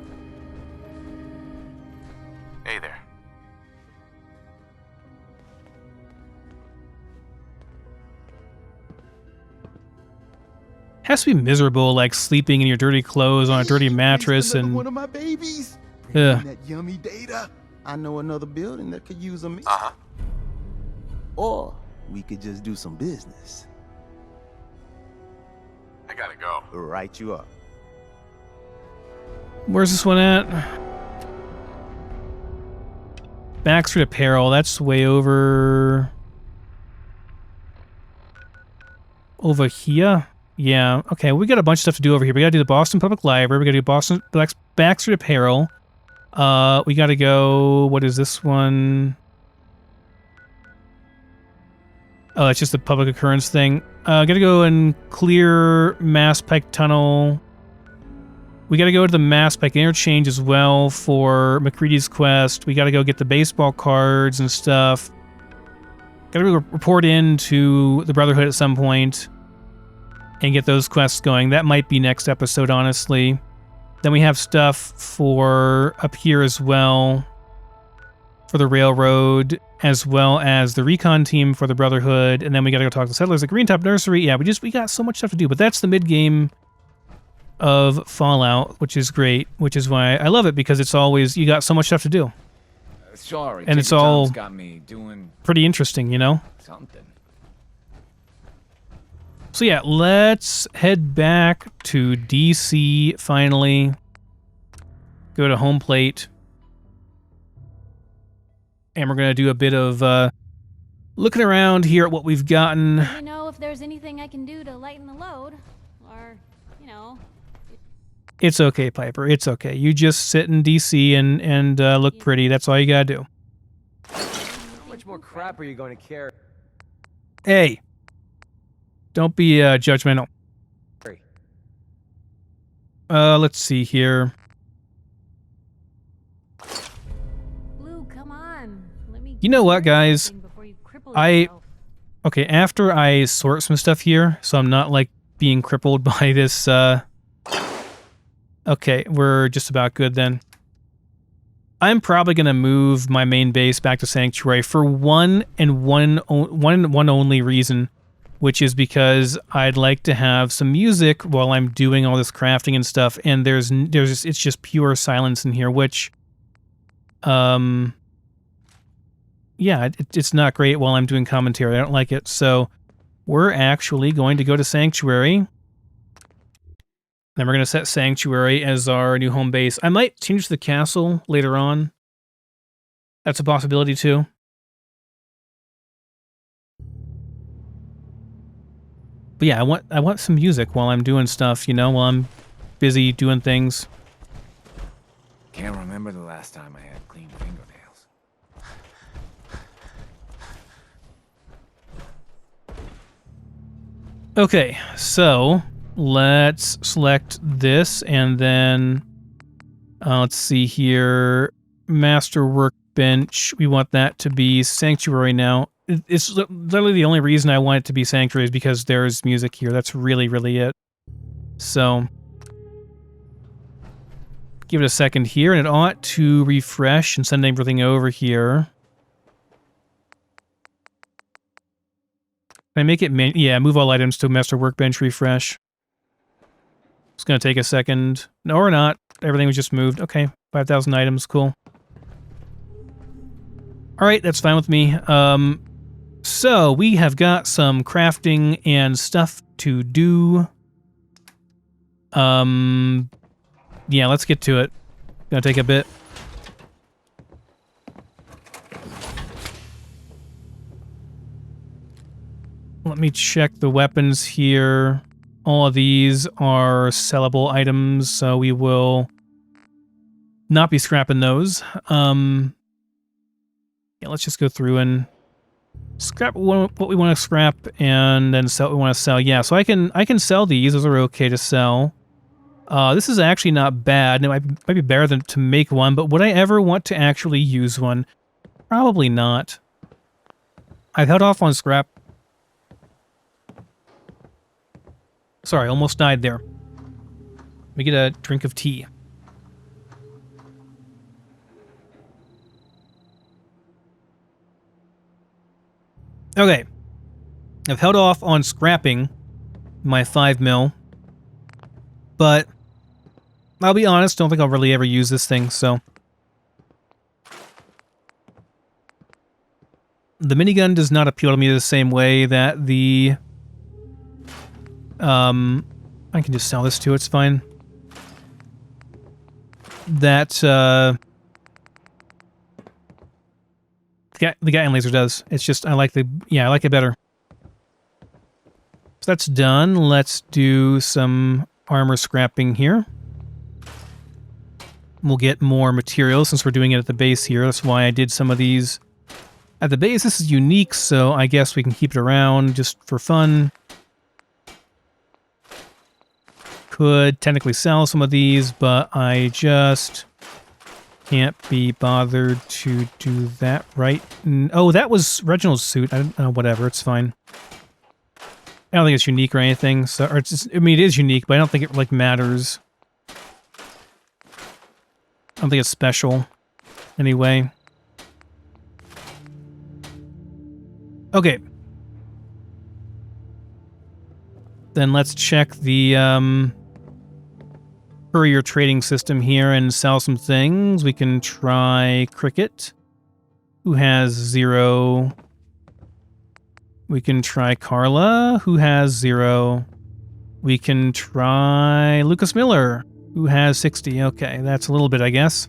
Hey there. Has to be miserable, like sleeping in your dirty clothes on a dirty mattress and. One of my babies. Yeah. That yummy data. I know another building that could use them. Uh-huh. Or we could just do some business. I gotta go. Right you up. Where's this one at? Backstreet Apparel. That's way over. Over here? Yeah. Okay, we got a bunch of stuff to do over here. We gotta do the Boston Public Library. We gotta do Boston Backstreet Apparel. We gotta go. What is this one? Oh, it's just a public occurrence thing. Gotta go and clear Mass Pike Tunnel. We gotta go to the Mass Pike Interchange as well for McCready's quest. We gotta go get the baseball cards and stuff. Gotta report in to the Brotherhood at some point and get those quests going. That might be next episode, honestly. Then we have stuff for up here as well for the railroad, as well as the recon team for the Brotherhood, and then we gotta go talk to the settlers at Green Top Nursery. Yeah, we got so much stuff to do, but that's the mid-game of Fallout, which is great, which is why I love it, because it's always, you got so much stuff to do. Sorry, and it's all got me doing pretty interesting, you know? something. So yeah, let's head back to DC finally. Go to home plate. And we're going to do a bit of looking around here at what we've gotten. Let me know if there's anything I can do to lighten the load. Or, you know. It's okay, Piper. It's okay. You just sit in DC and look pretty. That's all you got to do. How much more crap are you going to carry? Hey. Don't be judgmental. Let's see here. Blue, come on. Let me You know what, guys? Okay, after I sort some stuff here, so I'm not like being crippled by this okay, we're just about good then. I'm probably going to move my main base back to Sanctuary for one only reason, which is because I'd like to have some music while I'm doing all this crafting and stuff, and it's just pure silence in here, which, yeah, it's not great while I'm doing commentary. I don't like it, so we're actually going to go to Sanctuary. Then we're going to set Sanctuary as our new home base. I might change the castle later on. That's a possibility, too. But yeah, I want some music while I'm doing stuff, you know, while I'm busy doing things. Can't remember the last time I had clean fingernails. Okay, so let's select this and then let's see here. Master Workbench. We want that to be Sanctuary now. It's literally the only reason I want it to be Sanctuary is because there's music here. That's really, really it. So, give it a second here, and it ought to refresh and send everything over here. Can I make it yeah, move all items to master workbench refresh. It's going to take a second. No, or not. Everything was just moved. Okay, 5,000 items. Cool. All right, that's fine with me. So we have got some crafting and stuff to do. Yeah, let's get to it. Gonna take a bit. Let me check the weapons here. All of these are sellable items, so we will not be scrapping those. Yeah, let's just go through and scrap what we want to scrap and then sell what we want to sell. Yeah, so I can sell these. Those are okay to sell. This is actually not bad. It might be better than to make one, but would I ever want to actually use one? Probably not. I've held off on scrap. Sorry, almost died there. Let me get a drink of tea. Okay. I've held off on scrapping my 5 mil, but I'll be honest, don't think I'll really ever use this thing, so. The minigun does not appeal to me the same way that the... I can just sell this too, it's fine. That, the guy in laser does. It's just, I like it better. So that's done. Let's do some armor scrapping here. We'll get more materials since we're doing it at the base here. That's why I did some of these at the base. This is unique, so I guess we can keep it around just for fun. Could technically sell some of these, but I just can't be bothered to do that right. Oh, that was Reginald's suit. I don't know, whatever, it's fine. I don't think it's unique or anything. So, or it's just, I mean, it is unique, but I don't think it like matters. I don't think it's special. Anyway. Okay. Then let's check the courier trading system here and sell some things. We can try Cricket, who has 0. We can try Carla, who has 0. We can try Lucas Miller, who has 60. Okay, that's a little bit, I guess.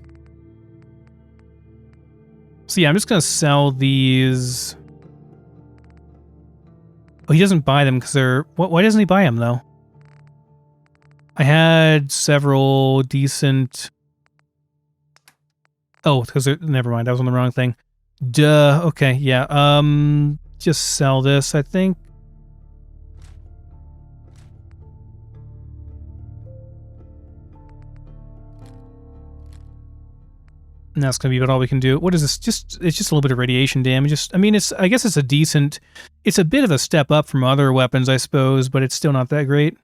So yeah, I'm just going to sell these. Oh, he doesn't buy them because they're... Why doesn't he buy them, though? I had several decent... Oh, because they're... Never mind, I was on the wrong thing. Duh. Okay, yeah. Just sell this, I think. And that's going to be about all we can do. What is this? It's just a little bit of radiation damage. I mean, I guess it's a decent... It's a bit of a step up from other weapons, I suppose, but it's still not that great.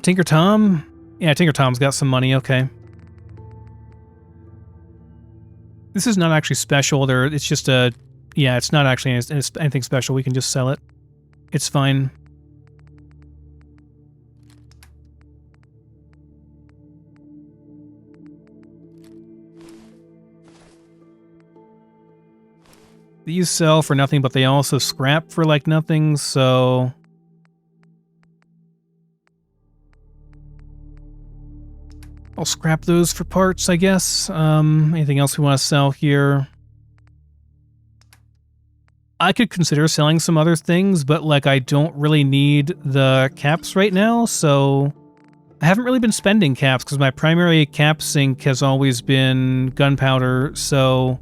Tinker Tom? Yeah, Tinker Tom's got some money, okay. This is not actually special. It's just a... Yeah, it's not actually anything special. We can just sell it. It's fine. These sell for nothing, but they also scrap for like nothing, so... I'll scrap those for parts, I guess. Anything else we want to sell here? I could consider selling some other things, but like I don't really need the caps right now, so... I haven't really been spending caps because my primary cap sink has always been gunpowder, so...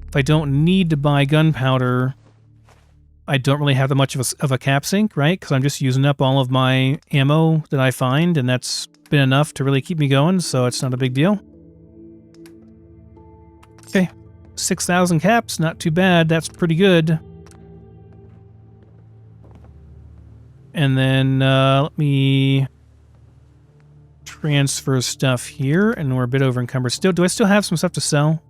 If I don't need to buy gunpowder, I don't really have that much of a cap sink, right? Because I'm just using up all of my ammo that I find, and that's been enough to really keep me going, so it's not a big deal. Okay, 6,000 caps, not too bad. That's pretty good. And then let me transfer stuff here, and we're a bit over encumbered still. Do I still have some stuff to sell?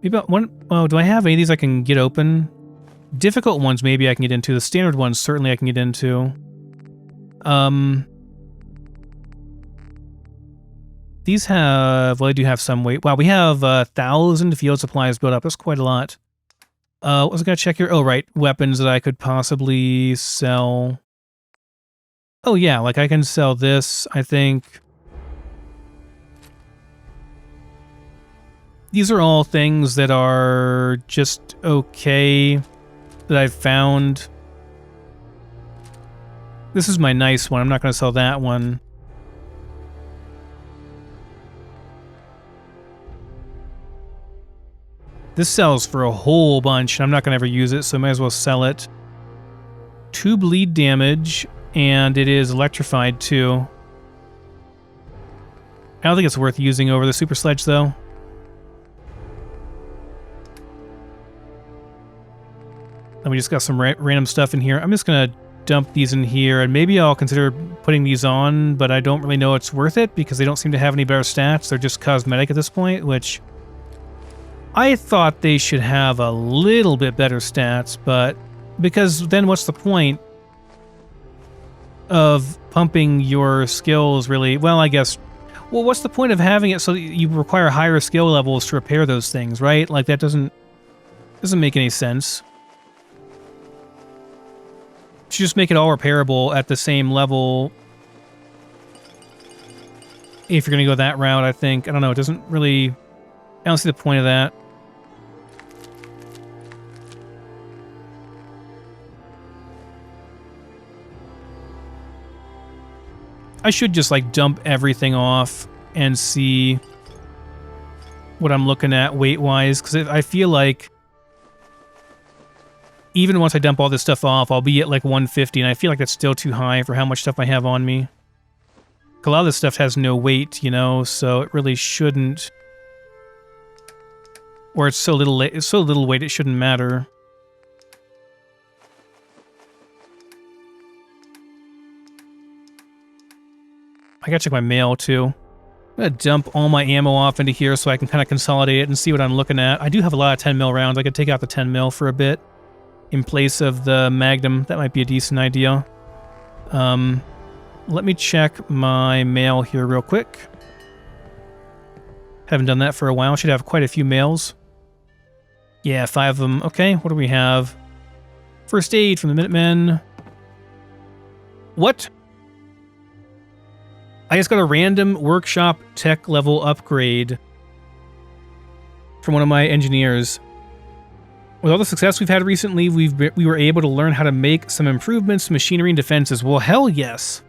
Maybe one. Oh, do I have any of these I can get open? Difficult ones maybe I can get into. The standard ones certainly I can get into. These have, well, they do have some weight. Wow, we have 1,000 field supplies built up. That's quite a lot. What was I going to check here? Oh, right. Weapons that I could possibly sell. Oh, yeah, like I can sell this, I think. These are all things that are just okay that I've found. This is my nice one. I'm not going to sell that one. This sells for a whole bunch. I'm not going to ever use it, so I might as well sell it. 2 bleed damage, and it is electrified too. I don't think it's worth using over the super sledge, though. Then we just got some random stuff in here. I'm just going to dump these in here, and maybe I'll consider putting these on, but I don't really know it's worth it because they don't seem to have any better stats. They're just cosmetic at this point, which I thought they should have a little bit better stats, but because then what's the point of pumping your skills really? Well, I guess, well, what's the point of having it so that you require higher skill levels to repair those things, right? Like that doesn't make any sense. Just make it all repairable at the same level. If you're going to go that route, I think. I don't know. It doesn't really... I don't see the point of that. I should just, like, dump everything off and see what I'm looking at weight-wise. Because I feel like even once I dump all this stuff off, I'll be at like 150, and I feel like that's still too high for how much stuff I have on me. A lot of this stuff has no weight, you know, so it really shouldn't... Or it's so little weight, it shouldn't matter. I gotta check my mail, too. I'm gonna dump all my ammo off into here so I can kind of consolidate it and see what I'm looking at. I do have a lot of 10 mil rounds. I could take out the 10 mil for a bit in place of the Magnum. That might be a decent idea. Let me check my mail here real quick. Haven't done that for a while. Should have quite a few mails. Yeah, 5 of them. Okay, what do we have? First aid from the Minutemen. What? I just got a random workshop tech level upgrade from one of my engineers. With all the success we've had recently, we were able to learn how to make some improvements to machinery and defenses. Well, hell yes.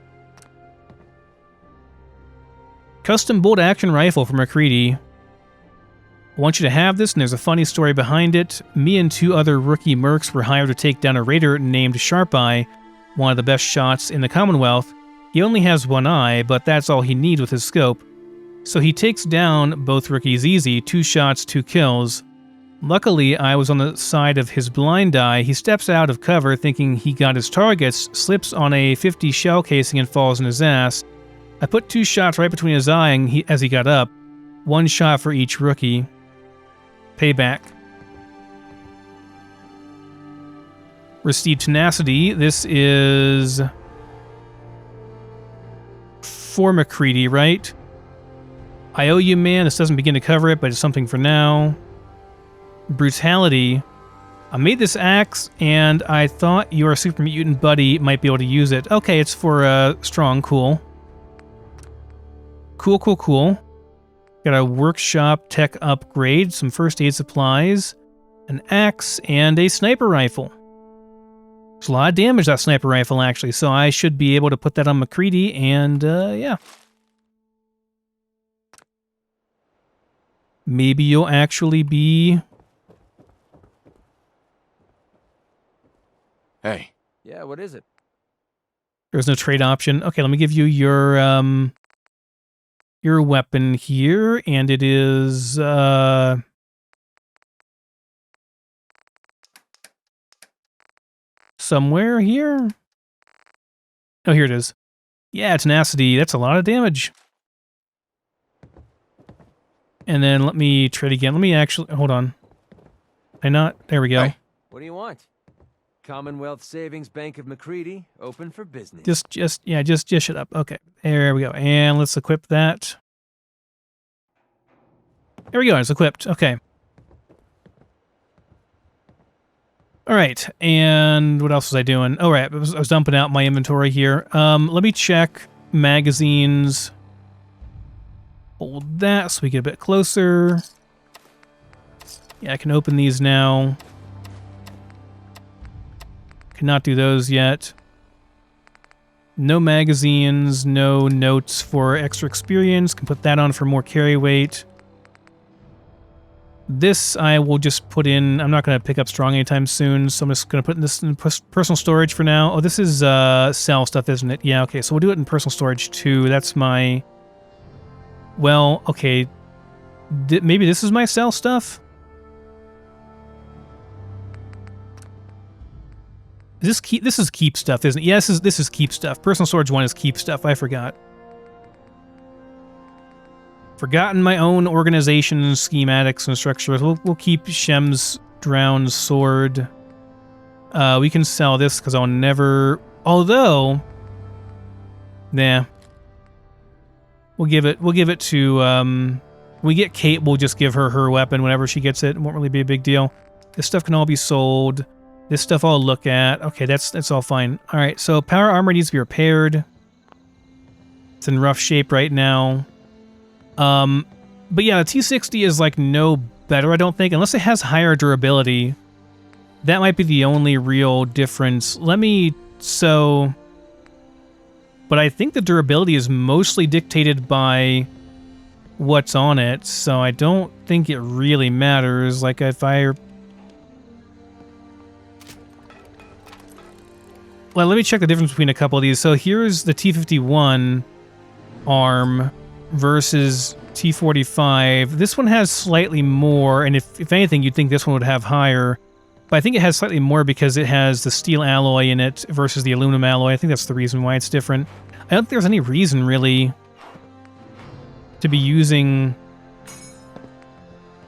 Custom bolt-action rifle from McCready. I want you to have this, and there's a funny story behind it. Me and 2 other rookie mercs were hired to take down a raider named Sharp Eye, one of the best shots in the Commonwealth. He only has 1 eye, but that's all he needs with his scope. So he takes down both rookies easy, 2 shots, 2 kills. Luckily, I was on the side of his blind eye. He steps out of cover thinking he got his targets, slips on a 50 shell casing and falls in his ass. I put 2 shots right between his eye and as he got up. 1 shot for each rookie. Payback. Received tenacity. This is for McCready, right? I owe you, man. This doesn't begin to cover it, but it's something for now. Brutality. I made this axe, and I thought your super mutant buddy might be able to use it. Okay, it's for strong. Cool. Cool. Got a workshop tech upgrade, some first aid supplies, an axe, and a sniper rifle. There's a lot of damage, that sniper rifle, actually, so I should be able to put that on McCready, and yeah. Maybe you'll actually be... Hey. Yeah, what is it? There's no trade option. Okay, let me give you your weapon here, and it is, somewhere here? Oh, here it is. Yeah, tenacity. That's a lot of damage. And then let me trade again. Let me actually... Hold on. Can I not? There we go. Hey. What do you want? Commonwealth Savings Bank of McCready, open for business. Just shut up. Okay, there we go. And let's equip that. There we go, it's equipped. Okay. All right, and what else was I doing? Oh, right, I was dumping out my inventory here. Let me check magazines. Hold that so we get a bit closer. Yeah, I can open these now. Cannot do those yet. No magazines, no notes for extra experience. Can put that on for more carry weight. This I will just put in. I'm not going to pick up strong anytime soon, so I'm just going to put this in personal storage for now. Oh, this is sell stuff, isn't it? Yeah, okay, so we'll do it in personal storage too. That's my... Well, okay. Maybe this is my sell stuff? This is keep stuff, isn't it? Yeah, this is keep stuff. Personal storage 1 is keep stuff. I forgot. Forgotten my own organization, schematics, and structures. We'll keep Shem's drowned sword. We can sell this because I'll never... Although... Nah. We'll give it to... When we get Kate, we'll just give her her weapon whenever she gets it. It won't really be a big deal. This stuff can all be sold. This stuff I'll look at. Okay, that's all fine. Alright, so power armor needs to be repaired. It's in rough shape right now. But yeah, the T60 is like no better, I don't think, unless it has higher durability. That might be the only real difference. But I think the durability is mostly dictated by what's on it, so I don't think it really matters. Like if Well, let me check the difference between a couple of these. So here's the T51 arm versus T45. This one has slightly more, and if anything, you'd think this one would have higher. But I think it has slightly more because it has the steel alloy in it versus the aluminum alloy. I think that's the reason why it's different. I don't think there's any reason, really, to be using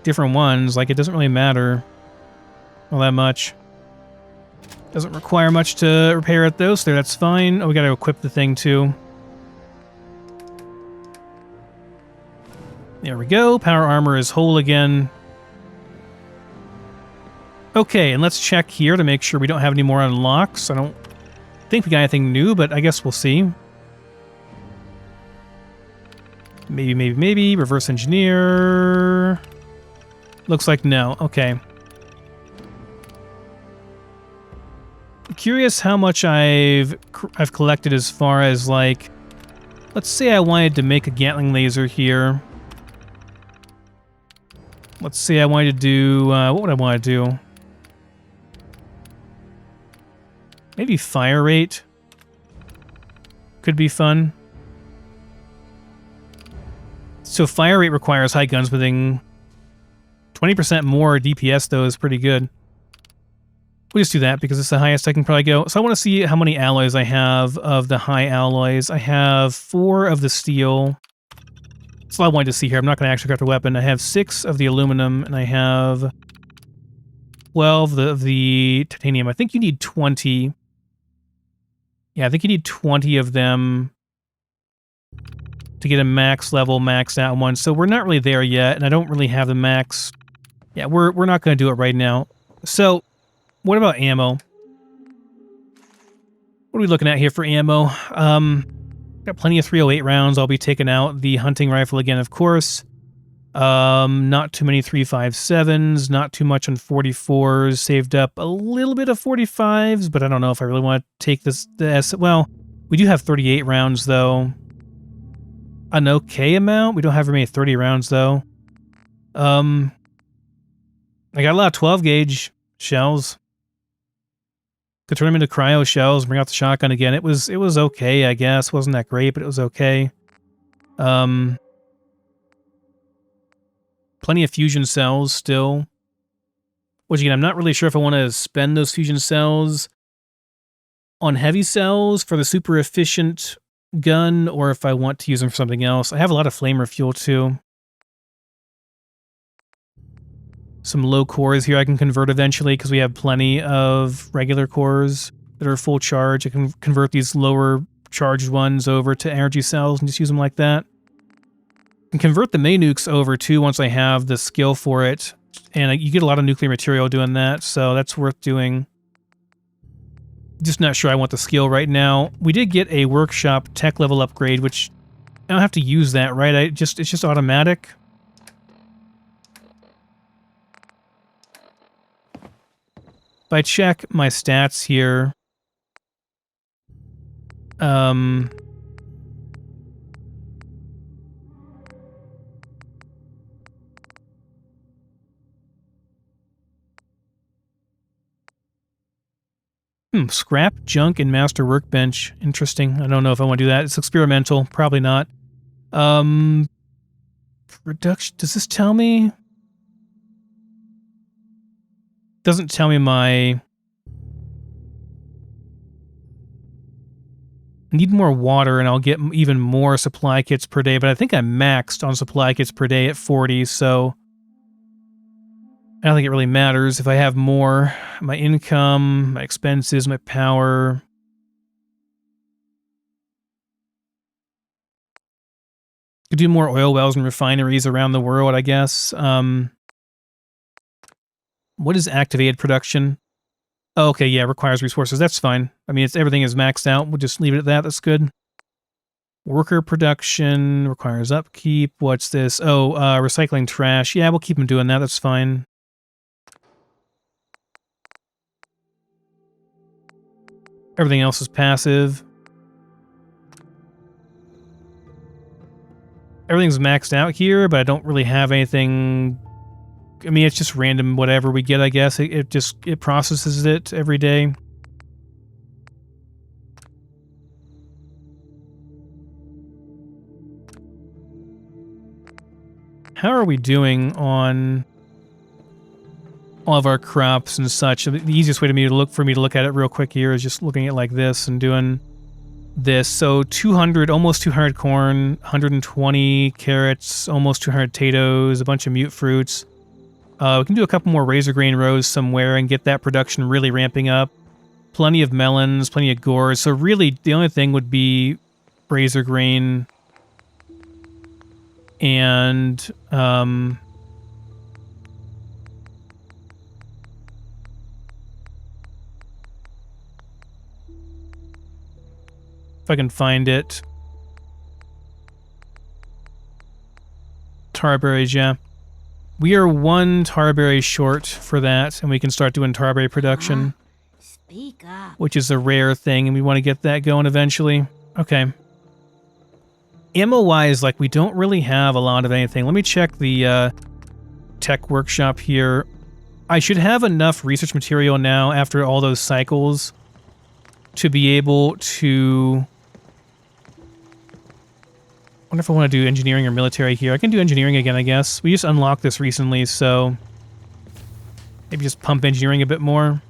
different ones. Like, it doesn't really matter all that much. Doesn't require much to repair it, though, so that's fine. Oh, we gotta equip the thing, too. There we go. Power armor is whole again. Okay, and let's check here to make sure we don't have any more unlocks. I don't think we got anything new, but I guess we'll see. Maybe. Reverse engineer. Looks like no. Okay. Curious how much I've collected as far as, like, let's say I wanted to make a Gatling laser here. Let's say I wanted to do, what would I want to do? Maybe fire rate could be fun. So fire rate requires high gunsmithing. 20% more DPS, though, is pretty good. We'll just do that because it's the highest I can probably go. So I want to see how many alloys I have of the high alloys. I have 4 of the steel. That's all I wanted to see here. I'm not going to actually craft a weapon. I have 6 of the aluminum, and I have 12 of the titanium. I think you need 20. Yeah, I think you need 20 of them to get a max level, maxed out one. So we're not really there yet, and I don't really have the max. Yeah, we're not going to do it right now. So... what about ammo? What are we looking at here for ammo? Got plenty of 308 rounds. I'll be taking out the hunting rifle again, of course. Not too many 357s, not too much on 44s. Saved up a little bit of 45s, but I don't know if I really want to take this. Well, we do have 38 rounds, though. An okay amount. We don't have very many 30 rounds, though. I got a lot of 12 gauge shells. Could turn them into cryo shells, bring out the shotgun again. It was okay, I guess. Wasn't that great, but it was okay. Plenty of fusion cells still. Which again, I'm not really sure if I want to spend those fusion cells on heavy cells for the super efficient gun, or if I want to use them for something else. I have a lot of flamer fuel too. some low cores here I can convert eventually because we have plenty of regular cores that are full charge. I can convert these lower charged ones over to energy cells and just use them like that. I can convert the main nukes over too once I have the skill for it. And you get a lot of nuclear material doing that, so that's worth doing. Just not sure I want the skill right now. We did get a workshop tech level upgrade, which I don't have to use that, right? It's just automatic. If I check my stats here, scrap, junk, and master workbench. Interesting. I don't know if I want to do that. It's experimental. Probably not. Reduction. Does this tell me? Doesn't tell me my... I need more water and I'll get even more supply kits per day, but I think I'm maxed on supply kits per day at 40, so I don't think it really matters if I have more. My income, my expenses, my power. Could do more oil wells and refineries around the world, I guess. What is activated production? Oh, okay, yeah, requires resources. That's fine. I mean, everything is maxed out. We'll just leave it at that. That's good. Worker production requires upkeep. What's this? Oh, recycling trash. Yeah, we'll keep them doing that. That's fine. Everything else is passive. Everything's maxed out here, but I don't really have anything... I mean, it's just random whatever we get, I guess. It processes it every day. How are we doing on all of our crops and such? The easiest way for me to look at it real quick here is just looking at it like this and doing this. So 200, almost 200 corn, 120 carrots, almost 200 potatoes, a bunch of mute fruits. We can do a couple more razor grain rows somewhere and get that production really ramping up. Plenty of melons, plenty of gourds. So really, the only thing would be razor grain and if I can find it. Tarberries, yeah. We are 1 tarberry short for that, and we can start doing tarberry production. Speak up. Which is a rare thing, and we want to get that going eventually. Okay. Ammo-wise, like, we don't really have a lot of anything. Let me check the tech workshop here. I should have enough research material now after all those cycles to be able to... I wonder if I want to do engineering or military here. I can do engineering again, I guess. We just unlocked this recently, so maybe just pump engineering a bit more.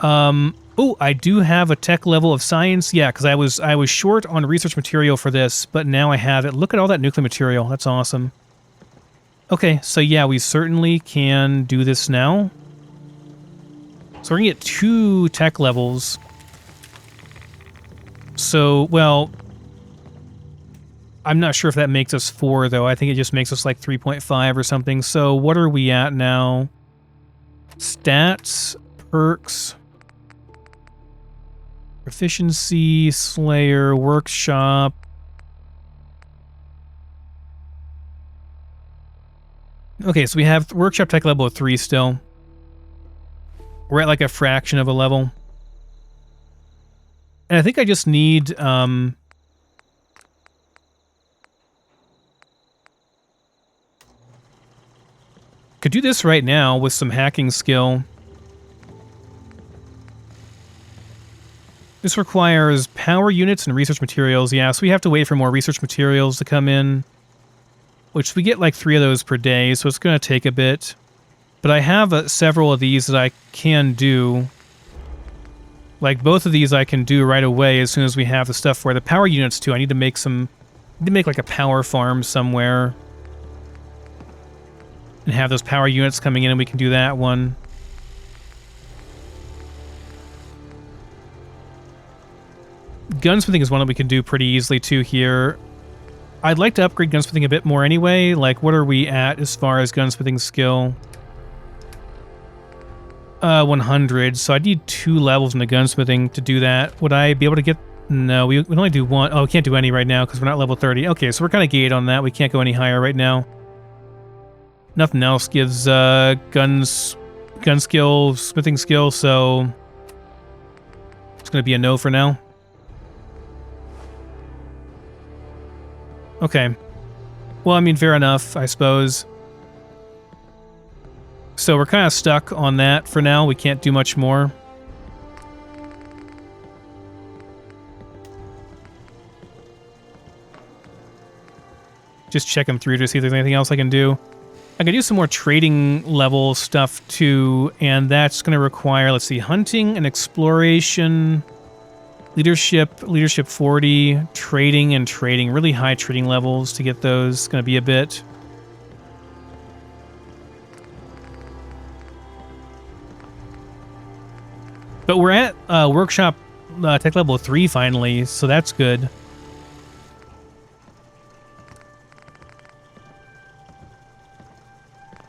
Oh, I do have a tech level of science. Yeah, because I was short on research material for this, but now I have it. Look at all that nuclear material. That's awesome. Okay, so yeah, we certainly can do this now. So we're going to get 2 tech levels. So, well... I'm not sure if that makes us 4, though. I think it just makes us like 3.5 or something. So what are we at now? Stats, perks, proficiency, slayer, workshop. Okay, so we have workshop tech level of 3 still. We're at like a fraction of a level. And I think I just need... could do this right now with some hacking skill. This requires power units and research materials. Yeah, so we have to wait for more research materials to come in, which we get like 3 of those per day, so it's going to take a bit. But I have several of these that I can do. Like both of these I can do right away as soon as we have the stuff for the power units too. I need to make like a power farm somewhere. and have those power units coming in, and we can do that one. Gunsmithing is one that we can do pretty easily too here. I'd like to upgrade gunsmithing a bit more anyway. Like, what are we at as far as gunsmithing skill? 100. So I need 2 levels in the gunsmithing to do that. Would I be able to get... No, we can only do 1. Oh, we can't do any right now because we're not level 30. Okay, so we're kind of gated on that. We can't go any higher right now. Nothing else gives gun skill, smithing skill, so it's going to be a no for now. Okay. Well, I mean, fair enough, I suppose. So we're kind of stuck on that for now. We can't do much more. Just check them through to see if there's anything else I can do. I can do some more trading level stuff too, and that's going to require, let's see, hunting and exploration, leadership 40, trading and trading, really high trading levels to get those. Going to be a bit. But we're at workshop tech level 3 finally, so that's good.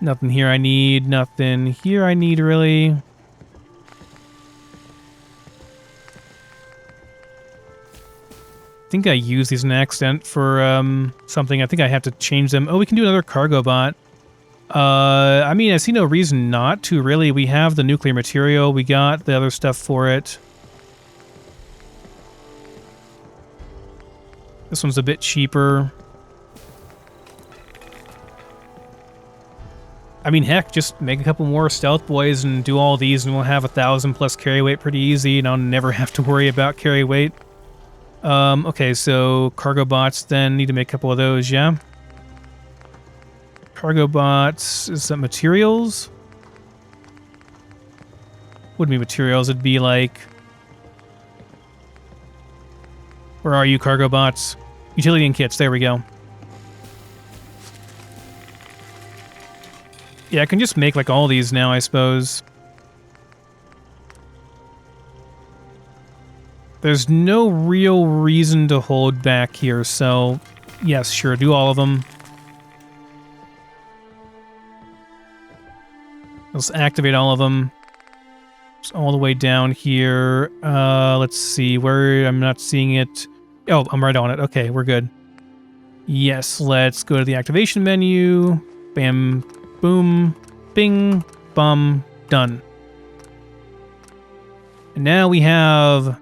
Nothing here I need, nothing here I need, really. I think I used these in accident for something. I think I have to change them. Oh, we can do another cargo bot. I mean, I see no reason not to, really. We have the nuclear material. We got the other stuff for it. This one's a bit cheaper. I mean, heck, just make a couple more stealth boys and do all these, and we'll have 1,000 plus carry weight pretty easy, and I'll never have to worry about carry weight. Okay, so cargo bots then, need to make a couple of those, yeah? Cargo bots, is that materials? Wouldn't be materials, it'd be like... Where are you, cargo bots? Utility and kits, there we go. Yeah, I can just make like all these now, I suppose. There's no real reason to hold back here, so yes, sure, do all of them. Let's activate all of them. It's all the way down here. Let's see, where I'm not seeing it. Oh, I'm right on it. Okay, we're good. Yes, let's go to the activation menu. Bam. Boom, bing, bum, done. And now we have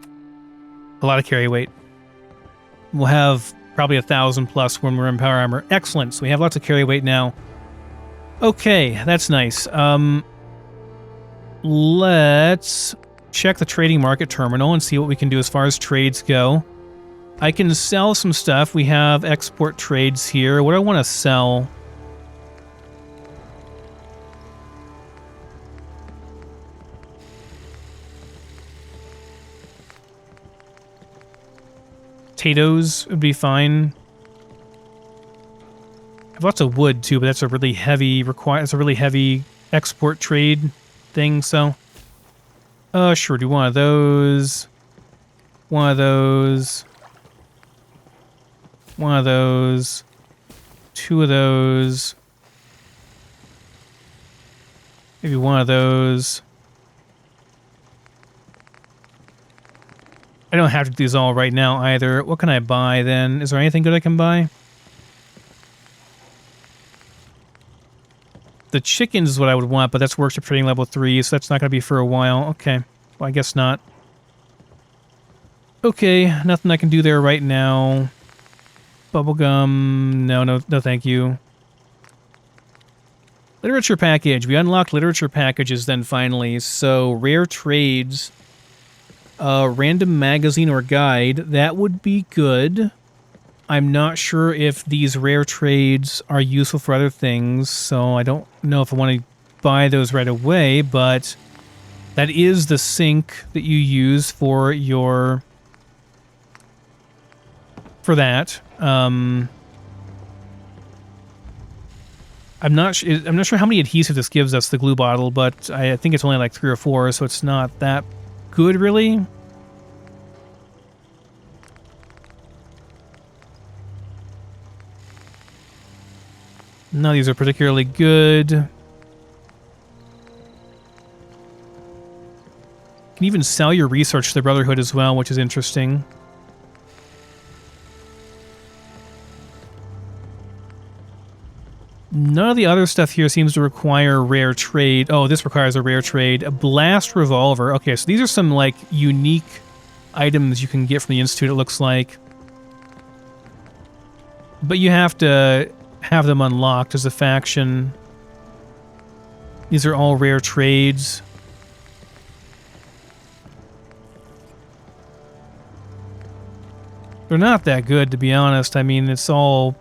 a lot of carry weight. We'll have probably 1,000 plus when we're in power armor. Excellent, so we have lots of carry weight now. Okay, that's nice. Let's check the trading market terminal and see what we can do as far as trades go. I can sell some stuff. We have export trades here. What do I want to sell? Potatoes would be fine. I have lots of wood too, but that's a really heavy it's a really heavy export trade thing, so sure, do one of those. One of those. One of those. 2 of those. Maybe one of those. I don't have to do these all right now either. What can I buy then? Is there anything good I can buy? The chickens is what I would want, but that's worship trading level 3, so that's not going to be for a while. Okay. Well, I guess not. Okay, nothing I can do there right now. Bubblegum. No, thank you. Literature package. We unlocked literature packages then finally. So, rare trades... random magazine or guide, that would be good. I'm not sure if these rare trades are useful for other things, so I don't know if I want to buy those right away, but that is the sync that you use for your... for that. I'm not sure how many adhesive this gives us, the glue bottle, but I think it's only like 3 or 4, so it's not that good, really. None of these are particularly good. You can even sell your research to the Brotherhood as well, which is interesting. None of the other stuff here seems to require rare trade. Oh, this requires a rare trade. A blast revolver. Okay, so these are some, like, unique items you can get from the Institute, it looks like. But you have to have them unlocked as a faction. These are all rare trades. They're not that good, to be honest. I mean, it's all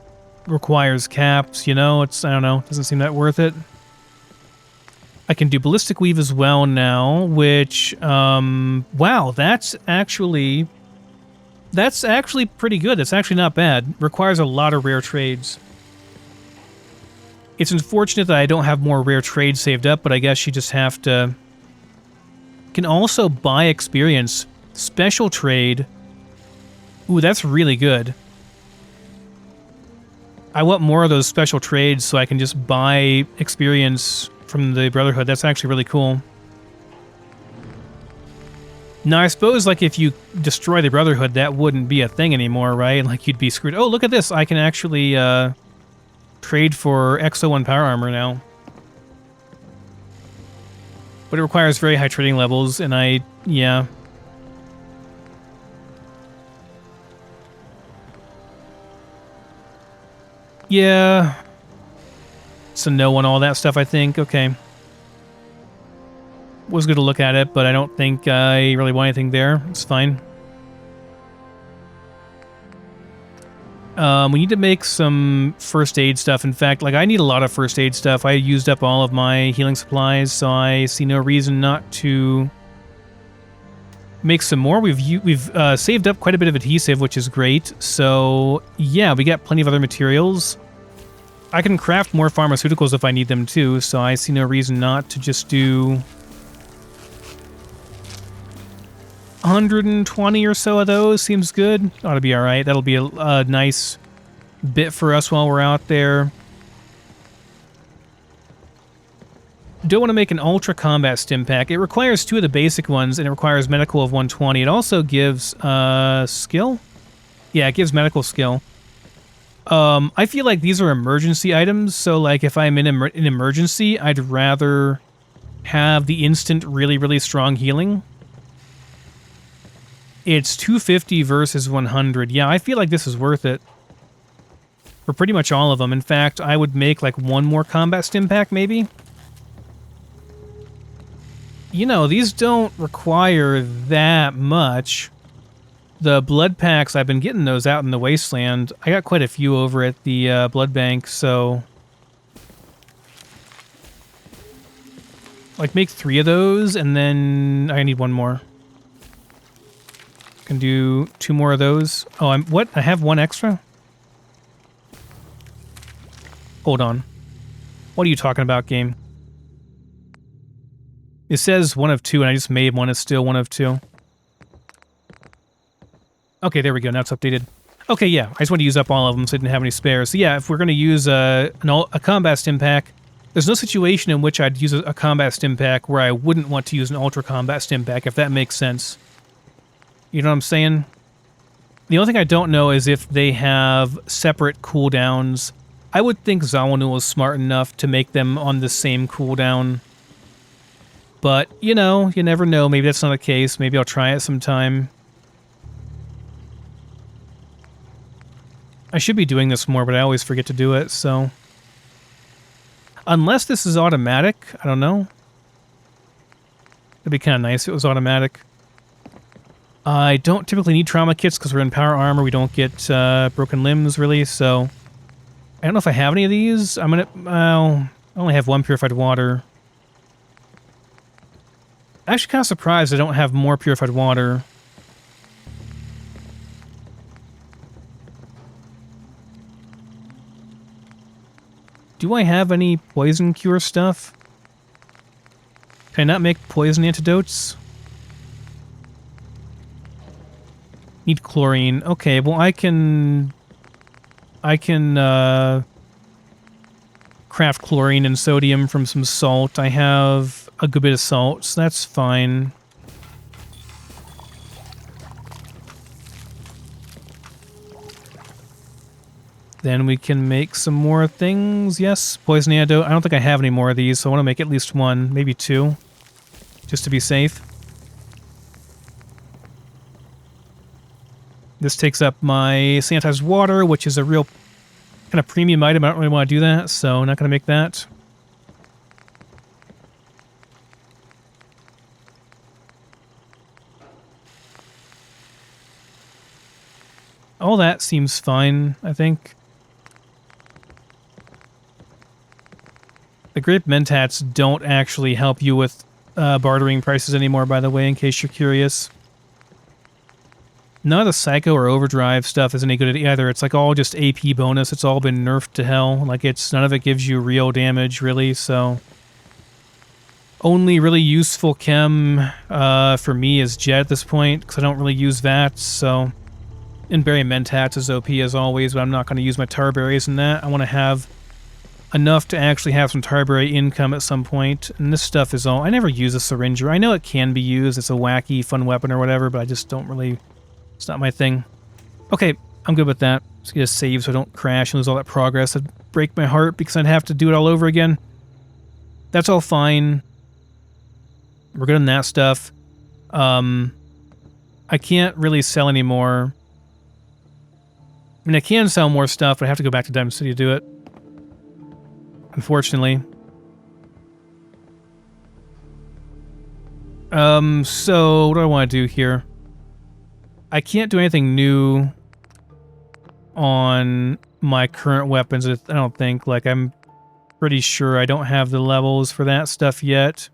requires caps, you know? It's, I don't know, doesn't seem that worth it. I can do ballistic weave as well now, which, wow, that's actually pretty good. That's actually not bad. Requires a lot of rare trades. It's unfortunate that I don't have more rare trades saved up, but I guess you just have to... Can also buy experience. Special trade. Ooh, that's really good. I want more of those special trades so I can just buy experience from the Brotherhood. That's actually really cool. Now, I suppose, like, if you destroy the Brotherhood, that wouldn't be a thing anymore, right? Like, you'd be screwed. Oh, look at this. I can actually trade for XO1 power armor now. But it requires very high trading levels, and yeah. Yeah. It's a no on all that stuff, I think. Okay. Was good to look at it, but I don't think I really want anything there. It's fine. We need to make some first aid stuff. In fact, like, I need a lot of first aid stuff. I used up all of my healing supplies, so I see no reason not to make some more. We've saved up quite a bit of adhesive, which is great. So, yeah, we got plenty of other materials. I can craft more pharmaceuticals if I need them too, so I see no reason not to just do 120 or so of those. Seems good. Ought to be all right. That'll be a nice bit for us while we're out there. Don't want to make an ultra combat stim pack. It requires 2 of the basic ones, and it requires medical of 120. It also gives skill. Yeah, it gives medical skill. I feel like these are emergency items, so like if I'm in an emergency, I'd rather have the instant really, really strong healing. It's 250 versus 100. Yeah, I feel like this is worth it. For pretty much all of them. In fact, I would make like one more combat stim pack, maybe. You know, these don't require that much. The blood packs, I've been getting those out in the wasteland. I got quite a few over at the blood bank, so... like, make 3 of those, and then I need one more. Can do 2 more of those. Oh, what? I have 1 extra? Hold on. What are you talking about, game? It says 1 of 2, and I just made one. It's still 1 of 2. Okay, there we go. Now it's updated. Okay, yeah. I just want to use up all of them so I didn't have any spares. So yeah, if we're going to use a combat stim pack, there's no situation in which I'd use a combat stim pack where I wouldn't want to use an ultra combat stim pack, if that makes sense. You know what I'm saying? The only thing I don't know is if they have separate cooldowns. I would think Zawanu was smart enough to make them on the same cooldown. But, you know, you never know. Maybe that's not the case. Maybe I'll try it sometime. I should be doing this more, but I always forget to do it, so... Unless this is automatic, I don't know. It'd be kind of nice if it was automatic. I don't typically need trauma kits because we're in power armor. We don't get broken limbs, really, so... I don't know if I have any of these. I'm gonna... Well, I only have 1 purified water. Actually kind of surprised I don't have more purified water. Do I have any poison cure stuff? Can I not make poison antidotes? Need chlorine. Okay, well I can craft chlorine and sodium from some salt. I have a good bit of salt, so that's fine. Then we can make some more things. Yes, poison antidote. I don't think I have any more of these, so I want to make at least one, maybe two, just to be safe. This takes up my sanitized water, which is a real kind of premium item. I don't really want to do that, so I'm not going to make that. All that seems fine, I think. The grape mentats don't actually help you with bartering prices anymore, by the way, in case you're curious. None of the Psycho or Overdrive stuff is any good either. It's like all just AP bonus. It's all been nerfed to hell. Like none of it gives you real damage, really, so... Only really useful chem for me is Jet at this point, because I don't really use that, so... And Berry Mentats is OP as always, but I'm not going to use my Tarberries in that. I want to have enough to actually have some Tarberry income at some point. And this stuff is all... I never use a Syringer. I know it can be used. It's a wacky, fun weapon or whatever, but I just don't really... It's not my thing. Okay, I'm good with that. Just get a save so I don't crash and lose all that progress. It'd break my heart because I'd have to do it all over again. That's all fine. We're good on that stuff. I can't really sell anymore. I mean, I can sell more stuff, but I have to go back to Diamond City to do it. Unfortunately. So, what do I want to do here? I can't do anything new on my current weapons, I don't think. Like, I'm pretty sure I don't have the levels for that stuff yet.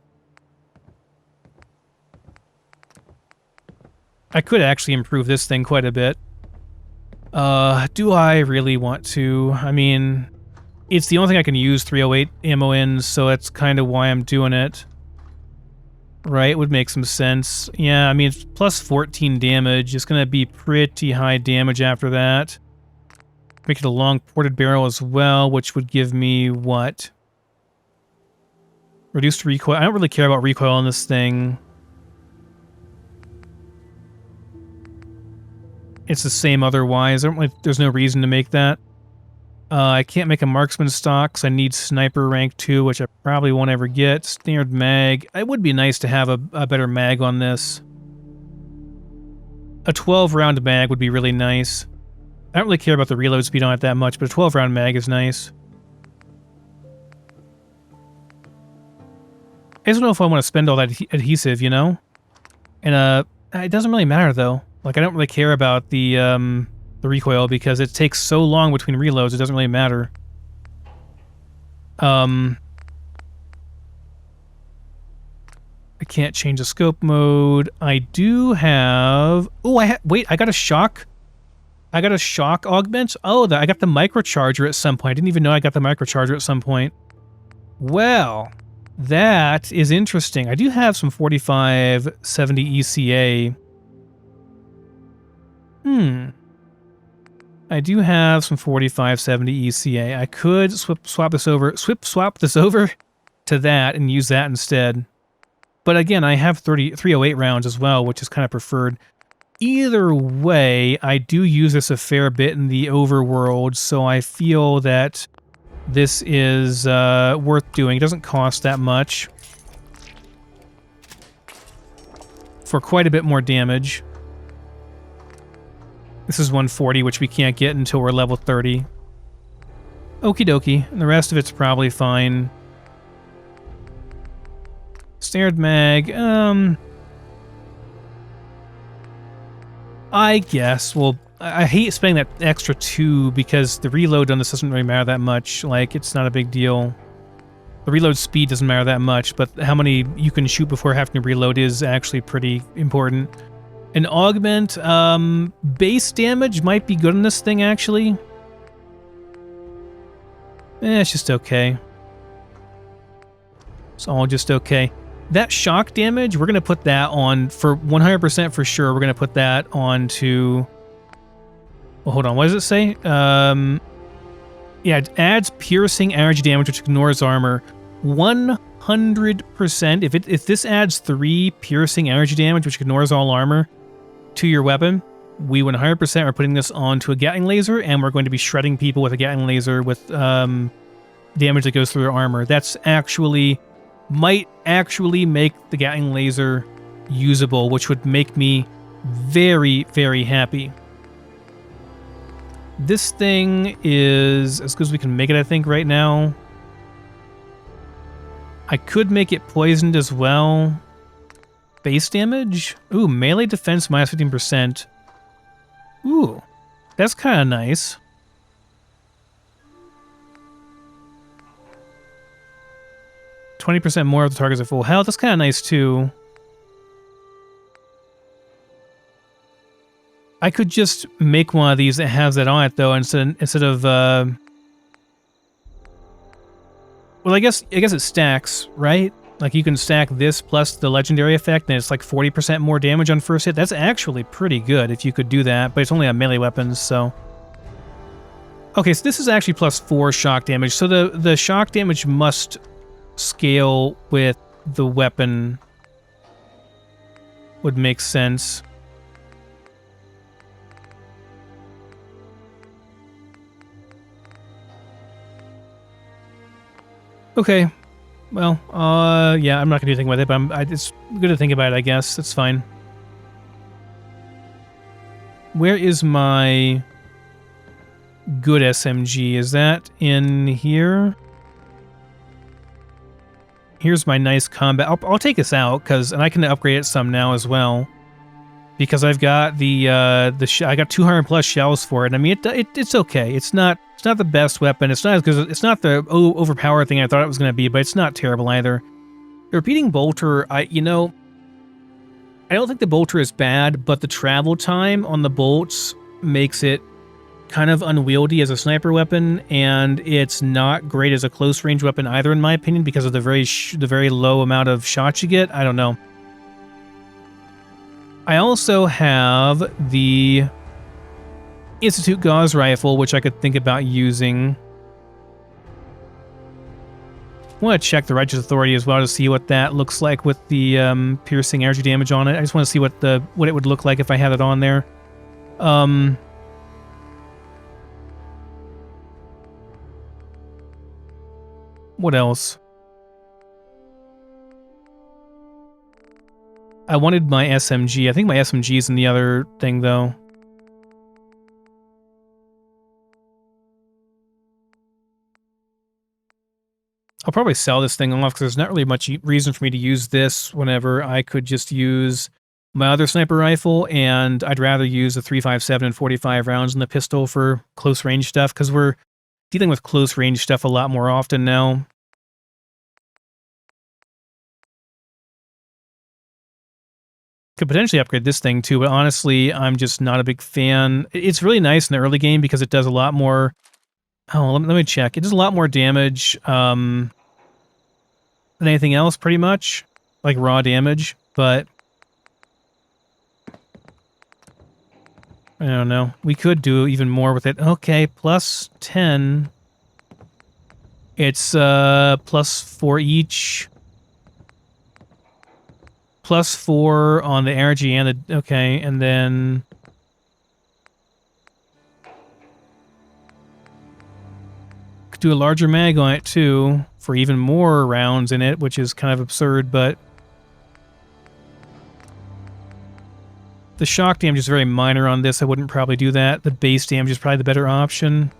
I could actually improve this thing quite a bit. Do I really want to? I mean, it's the only thing I can use 308 ammo in, so that's kind of why I'm doing it. Right, it would make some sense. Yeah, I mean, it's plus 14 damage. It's going to be pretty high damage after that. Make it a long ported barrel as well, which would give me what? Reduced recoil. I don't really care about recoil on this thing. It's the same otherwise. There's no reason to make that. I can't make a marksman stock because I need sniper rank 2, which I probably won't ever get. Standard mag. It would be nice to have a better mag on this. A 12-round mag would be really nice. I don't really care about the reload speed on it that much, but a 12-round mag is nice. I just don't know if I want to spend all that adhesive, you know? And it doesn't really matter, though. Like, I don't really care about the recoil because it takes so long between reloads, it doesn't really matter. I can't change the scope mode. I do have... Oh, wait, I got a shock. I got a shock augment. Oh, I got the microcharger at some point. I didn't even know I got the microcharger at some point. Well, that is interesting. I do have some 4570 ECA. I do have some 4570 ECA. I could swap this over to that and use that instead. But again, I have 308 rounds as well, which is kind of preferred. Either way, I do use this a fair bit in the overworld, so I feel that this is worth doing. It doesn't cost that much for quite a bit more damage. This is 140, which we can't get until we're level 30. Okie dokie. And the rest of it's probably fine. Standard mag. I guess. Well, I hate spending that extra 2 because the reload on this doesn't really matter that much. Like, it's not a big deal. The reload speed doesn't matter that much, but how many you can shoot before having to reload is actually pretty important. An augment, base damage might be good on this thing, actually. It's just okay. It's all just okay. That shock damage, we're going to put that on for 100% for sure. We're going to put that on to... Well, hold on. What does it say? Yeah, it adds piercing energy damage, which ignores armor. 100%. If this adds 3 piercing energy damage, which ignores all armor, to your weapon, we 100% are putting this onto a Gatling laser, and we're going to be shredding people with a Gatling laser with damage that goes through their armor. That's actually... might actually make the Gatling laser usable, which would make me very, very happy. This thing is as good as we can make it, I think, right now. I could make it poisoned as well. Base damage? Ooh, melee defense minus 15%. Ooh, that's kind of nice. %20 more of the targets at full health. That's kind of nice, too. I could just make one of these that has that on it, though, instead of... Well, I guess it stacks, right? Like, you can stack this plus the legendary effect, and it's like 40% more damage on first hit. That's actually pretty good if you could do that, but it's only on melee weapons, so... Okay, so this is actually +4 shock damage, so the shock damage must scale with the weapon. Would make sense. Okay. Well, yeah, I'm not gonna do anything with it, but it's good to think about it, I guess. It's fine. Where is my good SMG? Is that in here? Here's my nice combat. I'll take this out, and I can upgrade it some now as well. Because I've got I got 200 plus shells for it. I mean, it's okay. It's not the best weapon. It's not as good. It's not the overpowered thing I thought it was going to be, but it's not terrible either. The repeating bolter, I don't think the bolter is bad, but the travel time on the bolts makes it kind of unwieldy as a sniper weapon, and it's not great as a close range weapon either, in my opinion, because of the very low amount of shots you get. I don't know. I also have the Institute Gauze Rifle, which I could think about using. I want to check the Righteous Authority as well to see what that looks like with the piercing energy damage on it. I just want to see what it would look like if I had it on there. What else? I wanted my SMG. I think my SMG is in the other thing, though. I'll probably sell this thing off because there's not really much reason for me to use this whenever I could just use my other sniper rifle, and I'd rather use the 357 and 45 rounds in the pistol for close range stuff because we're dealing with close range stuff a lot more often now. Could potentially upgrade this thing too, but honestly, I'm just not a big fan. It's really nice in the early game because it does a lot more... Oh, let me check. It does a lot more damage than anything else, pretty much. Like raw damage, but... I don't know. We could do even more with it. Okay, plus 10. It's plus 4 each. Plus 4 on the energy and the... Okay, and then... Could do a larger mag on it, too, for even more rounds in it, which is kind of absurd, but... The shock damage is very minor on this. I wouldn't probably do that. The base damage is probably the better option.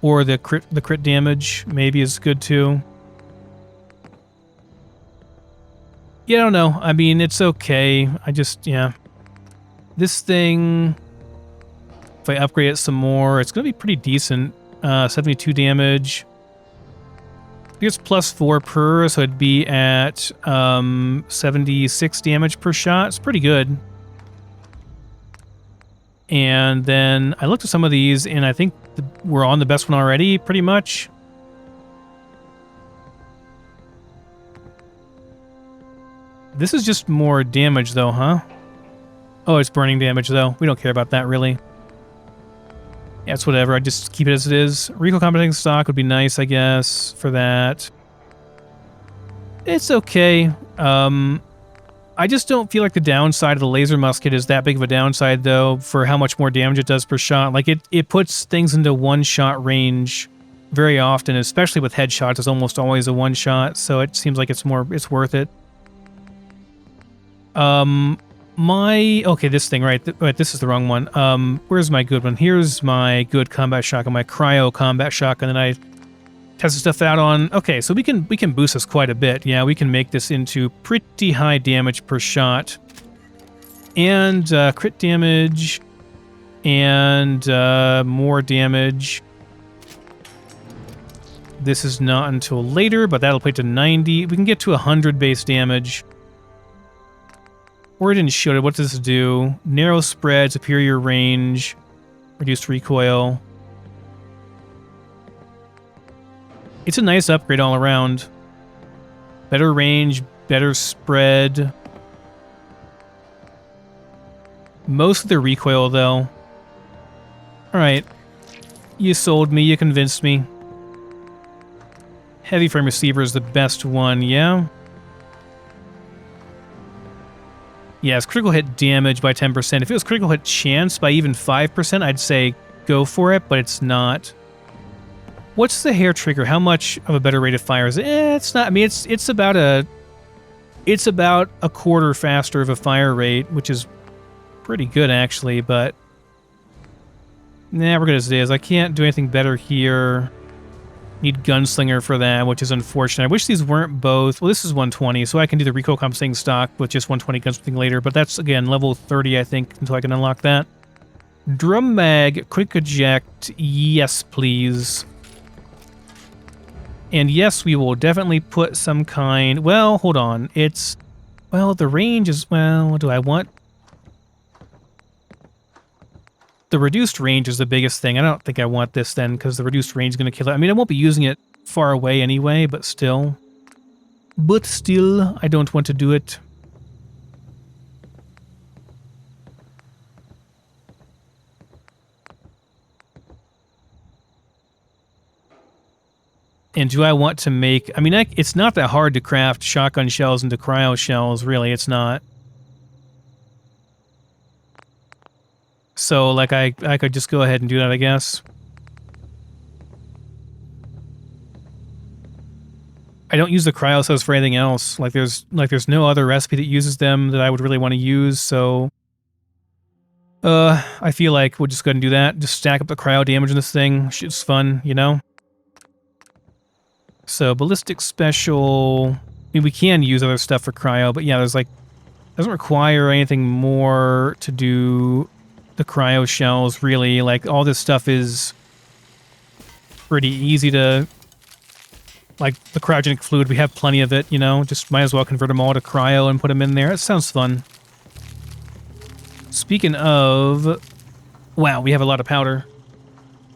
Or the crit damage maybe is good, too. Yeah, I don't know. I mean, it's okay. Yeah. This thing, if I upgrade it some more, it's going to be pretty decent. 72 damage. I think it's plus 4 per, so it'd be at 76 damage per shot. It's pretty good. And then I looked at some of these, and I think we're on the best one already, pretty much. This is just more damage, though, huh? Oh, it's burning damage, though. We don't care about that, really. Yeah, it's whatever. I just keep it as it is. Recoil compensating stock would be nice, I guess, for that. It's okay. I just don't feel like the downside of the laser musket is that big of a downside, though, for how much more damage it does per shot. Like, it puts things into one-shot range very often, especially with headshots. It's almost always a one-shot, so it seems like it's worth it. Okay, this thing, right? This is the wrong one. Where's my good one? Here's my good combat shotgun, my cryo combat shotgun, and I tested stuff out on. Okay, so we can boost this quite a bit. Yeah, we can make this into pretty high damage per shot, and crit damage, and more damage. This is not until later, but that'll play to 90. We can get to 100 base damage. Or it didn't show it. What does this do? Narrow spread, superior range, reduced recoil. It's a nice upgrade all around. Better range, better spread. Most of the recoil, though. Alright. You sold me, you convinced me. Heavy frame receiver is the best one, yeah? Yeah, it's critical hit damage by 10%. If it was critical hit chance by even 5%, I'd say go for it, but it's not. What's the hair trigger? How much of a better rate of fire is it? It's not. I mean, it's about a quarter faster of a fire rate, which is pretty good actually, but nah, we're good as it is. I can't do anything better here. Need Gunslinger for that, which is unfortunate. I wish these weren't both. Well, this is 120, so I can do the recoil compensating stock with just 120 Gunslinger later, but that's, again, level 30, I think, until I can unlock that. Drum mag, quick eject, yes, please. And yes, we will definitely put some kind... Well, hold on. It's... Well, the range is... Well, what do I want? The reduced range is the biggest thing. I don't think I want this then, because the reduced range is going to kill it. I mean, I won't be using it far away anyway, but still. But still, I don't want to do it. And do I want to make... I mean, it's not that hard to craft shotgun shells into cryo shells, really. It's not. So, like, I could just go ahead and do that, I guess. I don't use the cryo cells for anything else. Like, there's no other recipe that uses them that I would really want to use, so... I feel like we'll just go ahead and do that. Just stack up the cryo damage in this thing. It's fun, you know? So, ballistic special... I mean, we can use other stuff for cryo, but yeah, there's like... Doesn't require anything more to do the cryo shells, really. Like, all this stuff is pretty easy to... Like, the cryogenic fluid, we have plenty of it, you know? Just might as well convert them all to cryo and put them in there. It sounds fun. Speaking of... Wow, we have a lot of powder.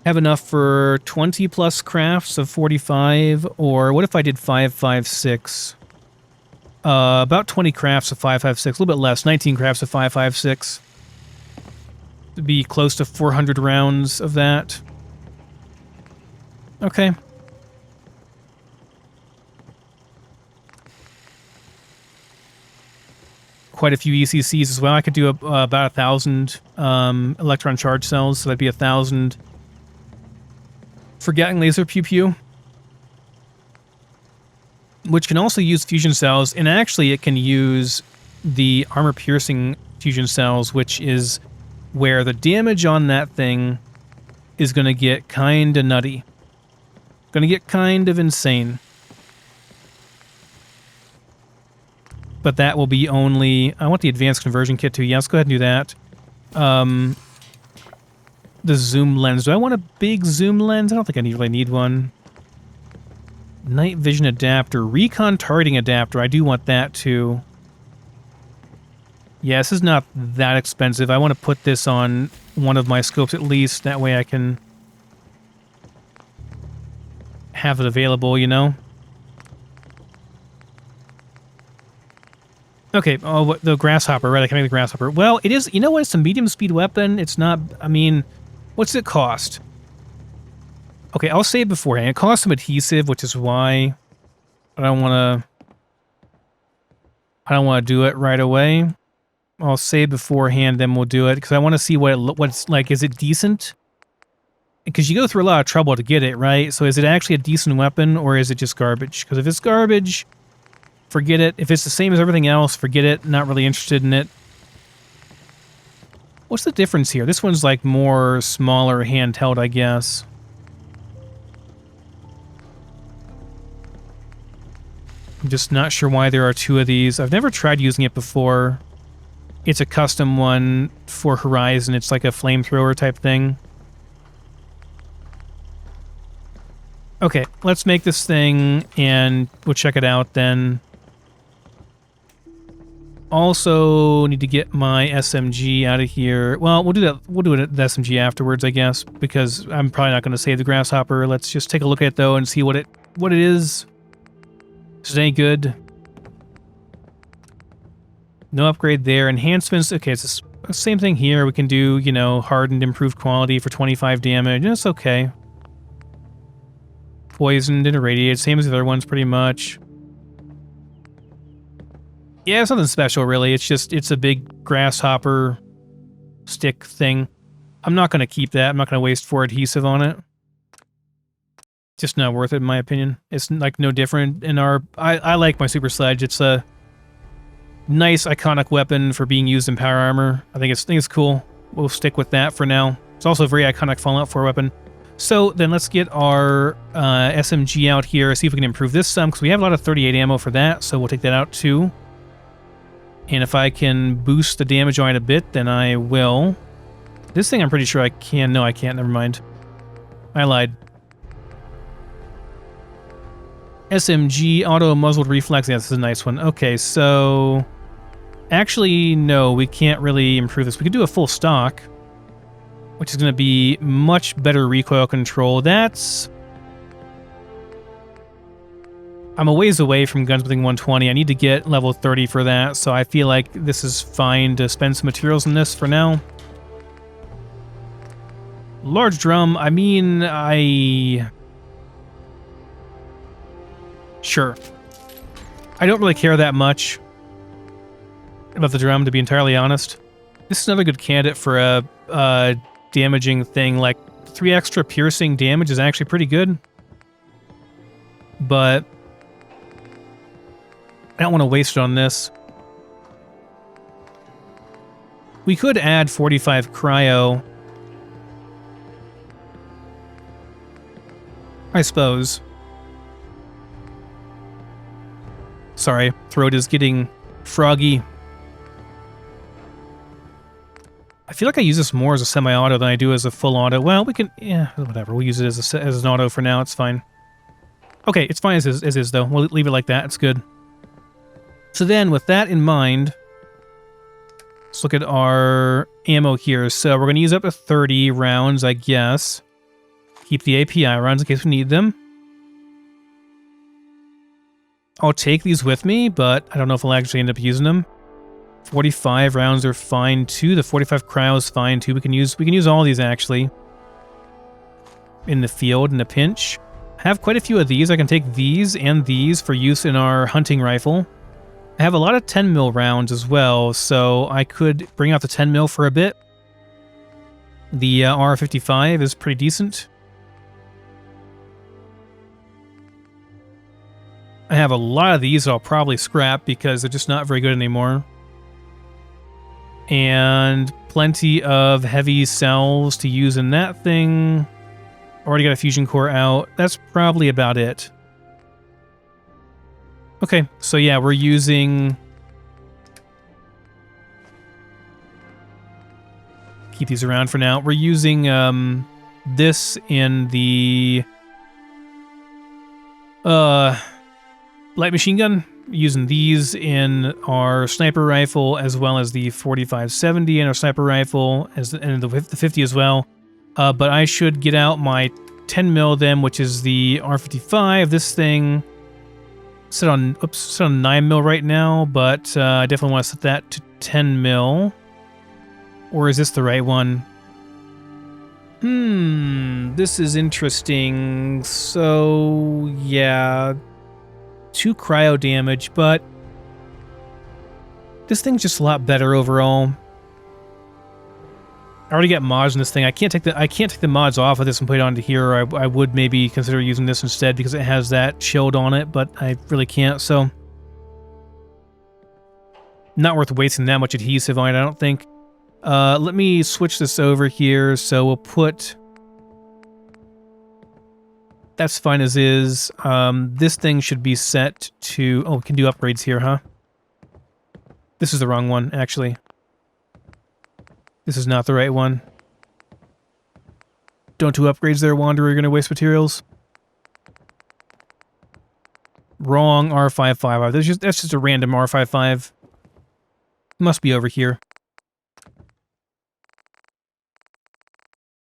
Have enough for 20 plus crafts of 45, or what if I did 556? About 20 crafts of 556, a little bit less, 19 crafts of 556. To be close to 400 rounds of that. Okay. Quite a few ECCs as well. I could do about 1,000 electron charge cells, so that'd be 1,000 for Gatling laser pew pew, which can also use fusion cells, and actually it can use the armor piercing fusion cells, which is where the damage on that thing is going to get kind of nutty. Going to get kind of insane. But that will be only... I want the advanced conversion kit too. Yeah, let's go ahead and do that. The zoom lens. Do I want a big zoom lens? I don't think I really need one. Night vision adapter. Recon targeting adapter. I do want that too. Yeah, this is not that expensive. I want to put this on one of my scopes at least. That way I can have it available, you know? Okay, oh, the grasshopper, right? I can make the grasshopper. Well, it is, you know what? It's a medium speed weapon. It's not, I mean, what's it cost? Okay, I'll say it beforehand. It costs some adhesive, which is why I don't want to do it right away. I'll say beforehand, then we'll do it, because I want to see what it's like. Is it decent? Because you go through a lot of trouble to get it, right? So is it actually a decent weapon, or is it just garbage? Because if it's garbage, forget it. If it's the same as everything else, forget it. Not really interested in it. What's the difference here? This one's like more smaller handheld, I guess. I'm just not sure why there are two of these. I've never tried using it before. It's a custom one for Horizon. It's like a flamethrower type thing. Okay, let's make this thing and we'll check it out then. Also need to get my SMG out of here. Well, we'll do that. We'll do it at the SMG afterwards, I guess, because I'm probably not going to save the grasshopper. Let's just take a look at it though and see what it is. Is it any good? No upgrade there. Enhancements. Okay, it's the same thing here. We can do, you know, hardened, improved quality for 25 damage. That's okay. Poisoned and irradiated. Same as the other ones, pretty much. Yeah, it's nothing special, really. It's just, it's a big grasshopper stick thing. I'm not going to keep that. I'm not going to waste 4 adhesive on it. Just not worth it, in my opinion. It's, like, no different in our... I like my Super Sledge. It's a nice, iconic weapon for being used in power armor. I think it's cool. We'll stick with that for now. It's also a very iconic Fallout 4 weapon. So, then let's get our SMG out here, see if we can improve this some, because we have a lot of 38 ammo for that, so we'll take that out, too. And if I can boost the damage on it a bit, then I will. This thing I'm pretty sure I can. No, I can't. Never mind. I lied. SMG, auto muzzled reflex. Yeah, this is a nice one. Okay, so... Actually, no, we can't really improve this. We could do a full stock, which is going to be much better recoil control. That's... I'm a ways away from gunsmithing 120. I need to get level 30 for that, so I feel like this is fine to spend some materials in this for now. Large drum, I mean, Sure. I don't really care that much about the drum, to be entirely honest. This is another good candidate for a damaging thing. Like, 3 extra piercing damage is actually pretty good. But... I don't want to waste it on this. We could add 45 cryo. I suppose. Sorry, throat is getting froggy. I feel like I use this more as a semi-auto than I do as a full auto. Well, we can... Yeah, whatever. We'll use it as an auto for now. It's fine. Okay, it's fine as is, though. We'll leave it like that. It's good. So then, with that in mind, let's look at our ammo here. So we're going to use up to 30 rounds, I guess. Keep the API rounds in case we need them. I'll take these with me, but I don't know if I'll actually end up using them. 45 rounds are fine too. The 45 cryo is fine too. We can use all these actually in the field in a pinch. I have quite a few of these. I can take these and these for use in our hunting rifle. I have a lot of 10 mil rounds as well, so I could bring out the 10 mil for a bit. The R55 is pretty decent. I have a lot of these that I'll probably scrap because they're just not very good anymore. And plenty of heavy cells to use in that thing. Already got a fusion core out. That's probably about it. Okay, so yeah, we're using... Keep these around for now. We're using this in the... light machine gun. Using these in our sniper rifle as well as the 45-70 in our sniper rifle and the 50 as well. But I should get out my 10 mil then, which is the R55. This thing... set on 9 mil right now, but I definitely want to set that to 10 mil. Or is this the right one? This is interesting. So, yeah, 2 cryo damage, but this thing's just a lot better overall. I already got mods in this thing. I can't take the mods off of this and put it onto here. I would maybe consider using this instead because it has that shield on it, but I really can't. So, not worth wasting that much adhesive on it, I don't think. Let me switch this over here. So we'll put. That's fine as is. This thing should be set to. Oh, we can do upgrades here, huh? This is the wrong one, actually. This is not the right one. Don't do upgrades there, Wanderer. You're going to waste materials. Wrong R555. That's just a random R55. Must be over here.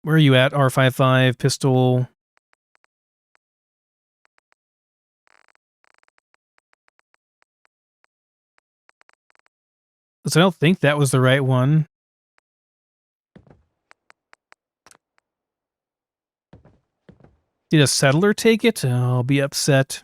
Where are you at, R55, pistol? Because I don't think that was the right one. Did a settler take it? Oh, I'll be upset.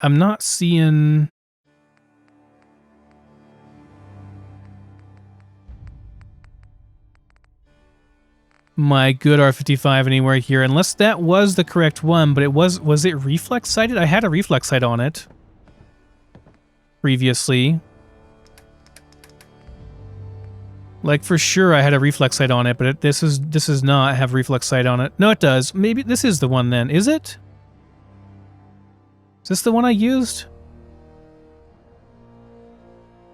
I'm not seeing... my good R55 anywhere here, unless that was the correct one, but it was it reflex sighted? I had a reflex sight on it previously. Like for sure I had a reflex sight on it, but this does not have reflex sight on it. No, it does. Maybe this is the one then. Is it? Is this the one I used?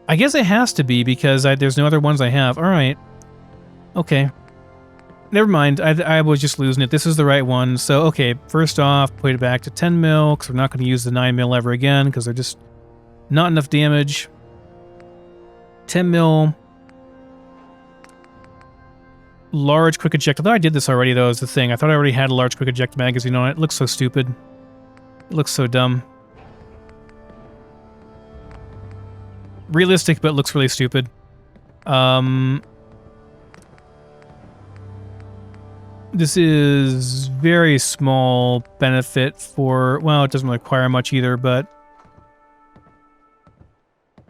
I guess it has to be because there's no other ones I have. All right. Okay. Never mind, I was just losing it. This is the right one. So, okay, first off, put it back to 10 mil, because we're not going to use the 9 mil ever again, because they're just not enough damage. 10 mil. Large quick eject. I thought I did this already, though, is the thing. I thought I already had a large quick eject magazine on it. It looks so stupid. It looks so dumb. Realistic, but looks really stupid. This is very small benefit for, well, it doesn't require much either, but I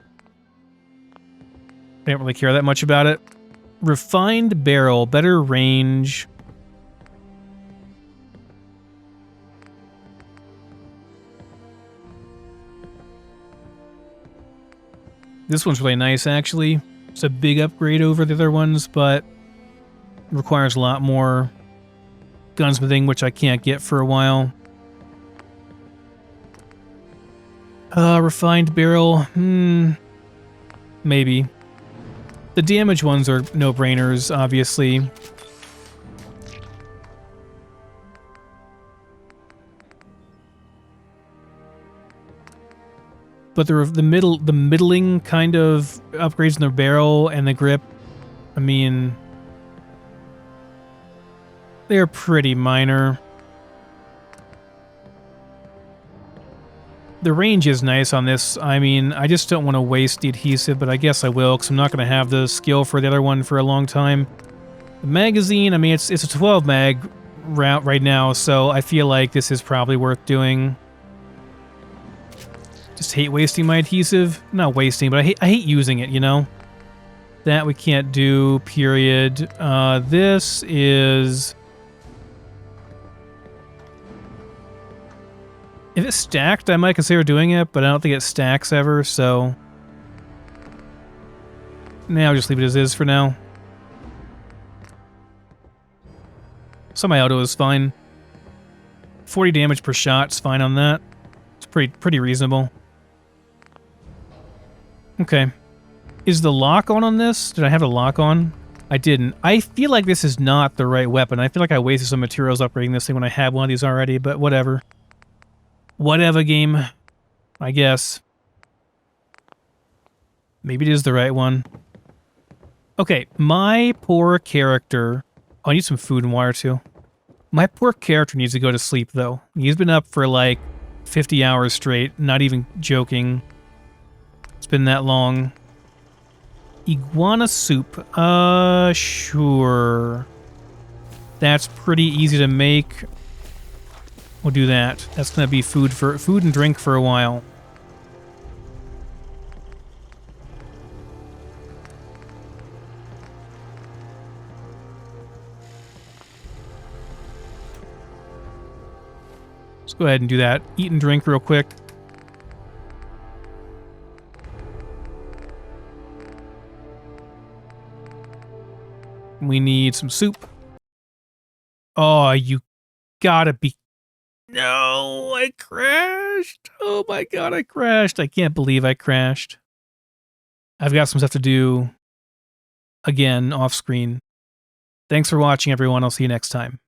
don't really care that much about it. Refined barrel, better range. This one's really nice, actually. It's a big upgrade over the other ones, but requires a lot more gunsmithing, which I can't get for a while. Refined barrel. Maybe. The damage ones are no-brainers, obviously. But the middling kind of upgrades in the barrel and the grip, I mean, they're pretty minor. The range is nice on this. I mean, I just don't want to waste the adhesive, but I guess I will, because I'm not going to have the skill for the other one for a long time. The magazine, I mean, it's a 12 mag route right now, so I feel like this is probably worth doing. Just hate wasting my adhesive. Not wasting, but I hate using it, you know? That we can't do, period. This is... if it's stacked, I might consider doing it, but I don't think it stacks ever, so... nah, I'll just leave it as is for now. Semi-auto is fine. 40 damage per shot's fine on that. It's pretty reasonable. Okay. Is the lock on this? Did I have a lock on? I didn't. I feel like this is not the right weapon. I feel like I wasted some materials upgrading this thing when I had one of these already, but whatever. Whatever, game. I guess. Maybe it is the right one. Okay, my poor character... Oh, I need some food and water too. My poor character needs to go to sleep though. He's been up for like 50 hours straight, not even joking. It's been that long. Iguana soup. Sure. That's pretty easy to make. We'll do that. That's gonna be food and drink for a while. Let's go ahead and do that. Eat and drink real quick. We need some soup. Oh, you gotta be... No, I crashed. Oh my god, I crashed. I can't believe I crashed. I've got some stuff to do again off screen. Thanks for watching, everyone. I'll see you next time.